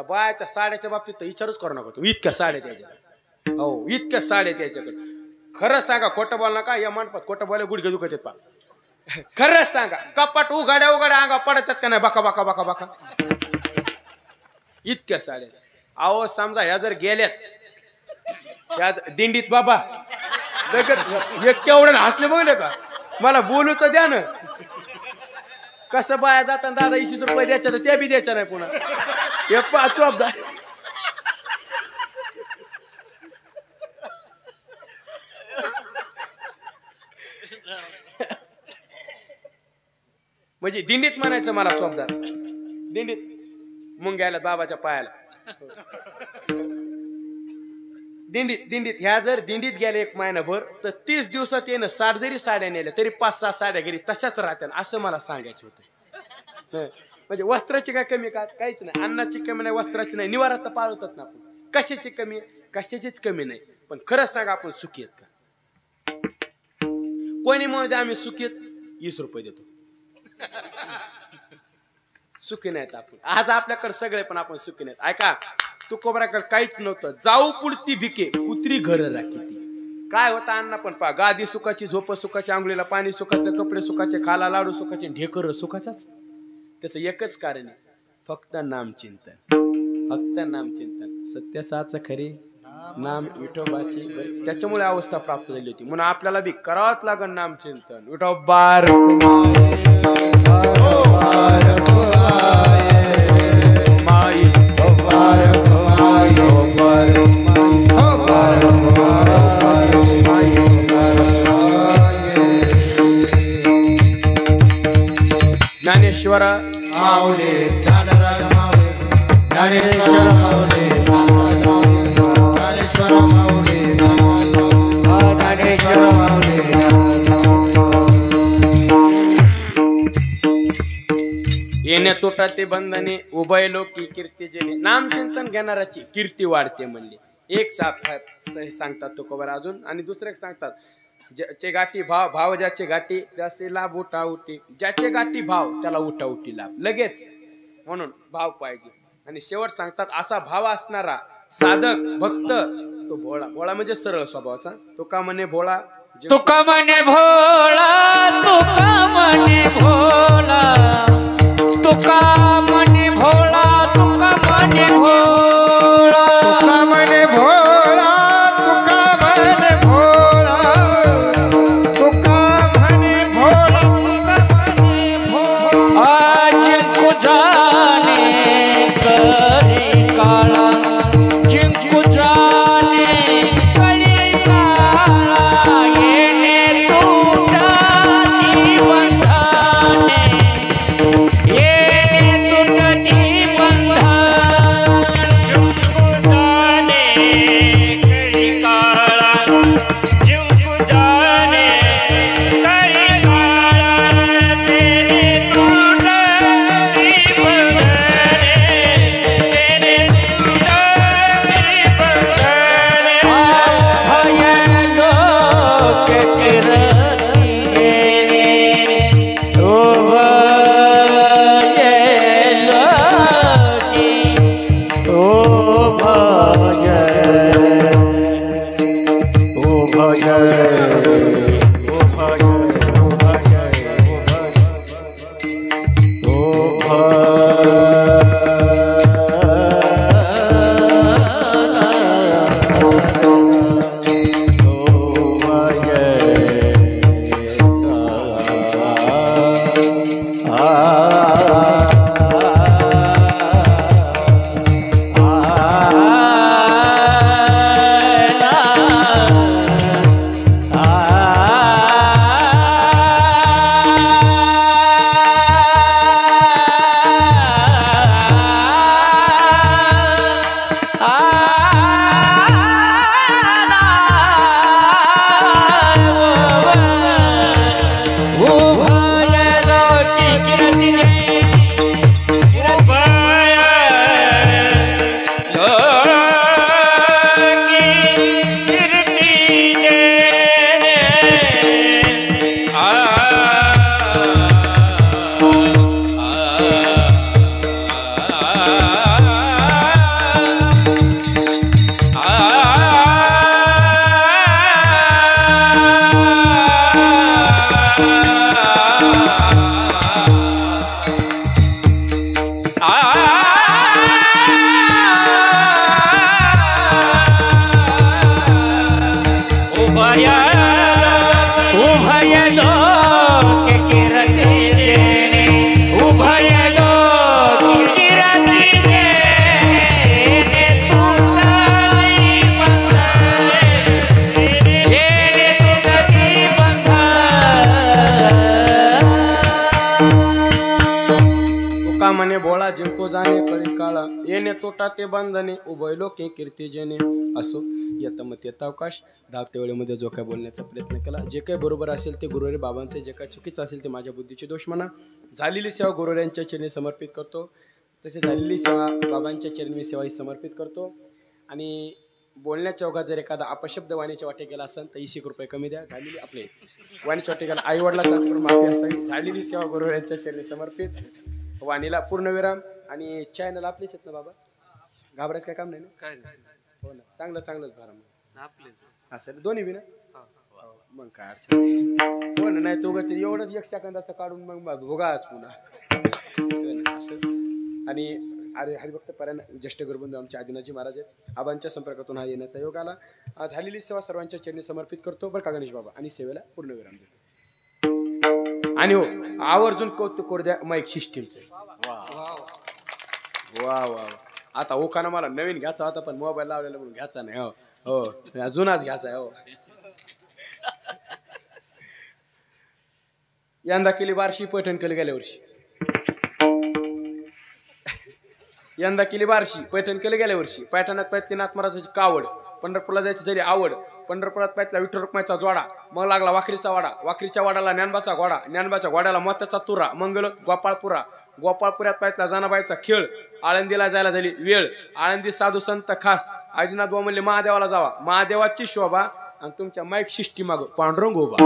बायाच्या साड्याच्या बाबतीत तर विचारूच करू नका तुम्ही इतक्या साड्या द्यायच्या हो इतक्या साड्या त्याच्याकडे खरं सांगा खोटं बोल नका या मांडपात खोटं बोलाय गुडघे दुखत पा खरंच सांगा कपाट उघड्या अंगा पडतात का नाही बाका इतक्या साड्या अहो समजा ह्या जर गेल्याच त्या दिंडीत बाबा केवढं हसले बघले का मला बोलू तर द्या ना कसं बाया जाताना दादा 20 रुपये द्यायच्या तर त्या बी द्यायच्या नाही पुन्हा हे 5 अब्दा म्हणजे दिंडीत म्हणायचं मला चोपदार दिंडीत मुंग्याला बाबाच्या पायाला दिंडीत ह्या जर दिंडीत गेल्या 1 महिनाभर तर 30 दिवसात येणं 60 जरी साड्या नेल्या तरी 5-6 साड्या गेली तशाच राहत्या असं मला सांगायचं होतं म्हणजे वस्त्राची काय कमी का काहीच नाही अन्नाची कमी नाही वस्त्राची नाही निवारा तर पाळवतात ना आपण कशाची कमी कशाचीच कमी नाही पण खरंच सांगा आपण सुखी आहेत का कोणी म्हणते आम्ही सुखी आहेत 20 रुपये देतो सुखी नाहीत आपण आज आपल्याकडे सगळे पण आपण सुखी नाहीत ऐका तुकोबराकडे काहीच नव्हतं जाऊ पुढती भिके कुत्री घर राखीती काय होता अण्णा पण पा गादी सुखाची झोप सुखाची आंघोळीला पाणी सुखाचं कपडे सुखाचे खाला लाडू सुखाचे ढेकर सुखाचाच त्याचं एकच कारण आहे फक्त नामचिंतन सत्य साच खरे नाम विठोबाची त्याच्यामुळे अवस्था प्राप्त झाली होती म्हणून आपल्याला बी करावंच लागल नामचिंतन विठोबार ज्ञानेश्वर माऊली ज्ञानराज माऊली ज्ञानेश्वर माऊली ज्ञानेश्वर माऊली ज्ञानेश्वर माऊली येणे तोटा ते बंधने उभय लोकी कीर्ती जेणे नामचिंतन घेणाराची कीर्ती वाढते म्हणले एक सांगतात तुकोबर अजून आणि दुसरे सांगतात ज्याचे गाठी भाव ज्याचे गाठी त्याचे लाभ उठाउटी ज्याचे गाठी भाव त्याला उठाउटी लाभ लगेच म्हणून भाव पाहिजे आणि शेवट सांगतात असा भाव असणारा साधक भक्त तो भोळा म्हणजे सरळ स्वभावाचा तुका म्हणे भोळा तुका म्हणे भोळा तुका म्हणे भोळा तुका म्हणे भोळा तुका म्हणे भोळा तुका म्हणे भोळा तुका म्हणे भोळा तुका म्हणे भोळा आज कुजाने करी काळा जिंकू जाने कळी काळा येणे तुटाची बंधाने येणे तुटती बंधाने तोटा ते बंधने उभय लोके कीर्ती जने. असो येता मत येता अवकाश धावत्या वेळेमध्ये जो काय बोलण्याचा प्रयत्न केला, जे काही बरोबर असेल ते गुरुवारी बाबांचे, जे काही चुकीचं असेल ते माझ्या बुद्धीचे दोष म्हणा. झालेली सेवा गुरुवाऱ्यांच्या चरणी समर्पित करतो. तसे झालेली सेवा बाबांच्या चरणी सेवा ही समर्पित करतो. आणि बोलण्याच्या ओघात जर एखादा अपशब्द वाणीच्या वाटे गेला असेल तर 20 रुपये कमी द्या. झालेली आपले वाणीच्या वाटे गेला आई वडिलांचा माफी असावी. झालेली सेवा गुरुवाऱ्यांच्या चरणी समर्पित. वाणीला पूर्णविराम. आणि चॅनल आपलेच आहेत ना बाबा, घाबरायचं काय काम नाही ना. काय नाही हो ना, चांगलंच भारा मग आपलेच. हा सर दोन्ही बी ना. मग काय अडचण नाही. हो ना, नाही तो गती एवढंच 1 सेकंदाचं काढून मग भोगाच पुन्हा असं. आणि अरे हरिभक्त पर्यंत ज्येष्ठ गुरुबंधू आमच्या आदिनाजी महाराज आहेत. आबांच्या संपर्कातून हा येण्याचा योग आला. झालेली सेवा सर्वांच्या चरणी समर्पित करतो बरं का गणेश बाबा. आणि सेवेला पूर्णविराम देतो. आणि हो आवर्जून कौतुक करू द्या माईक सिस्टीमचं. वा वा आता ओखाना मला नवीन घ्यायचा होता पण मोबाईल लावलेला म्हणून घ्यायचा नाही. हो हो जुनाच घ्यायचा आहे. हो यंदा केली बारशी, पैठण केली गेल्या वर्षी. यंदा केली बारशी, पैठण केली गेल्या वर्षी. पैठणात पाहिजे नाथ महाराजाची कावड, पंढरपूरला जायची झाली आवड. पंढरपुरात पाहिजे विठ्ठल रुक्माईचा जोडा, मग लागला वाखरीचा वाडा, वाखरीच्या वाड्याला ज्ञानबाचा घोडा, ज्ञानबाच्या घोड्याला मोत्याचा तुरा, मग गेलो गोपाळपुरा, गोपाळपुऱ्यात पाहिजे जनाबाईचा खेळ. आळंदीला जायला झाली वेळ, आळंदी साधू संत खास. आदिनाथ बाबा म्हणले महादेवाला जावा, महादेवाची शोभा आणि तुमच्या माईक सिस्टीम माग पांडुरंग उभा.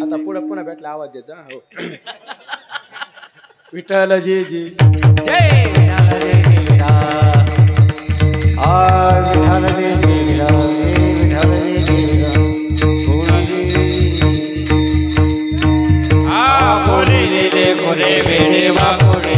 आता पुढे पुन्हा भेटला आवाज द्यायचा. हो विठ्ठल जी जी घोरे वेडे वा घोडे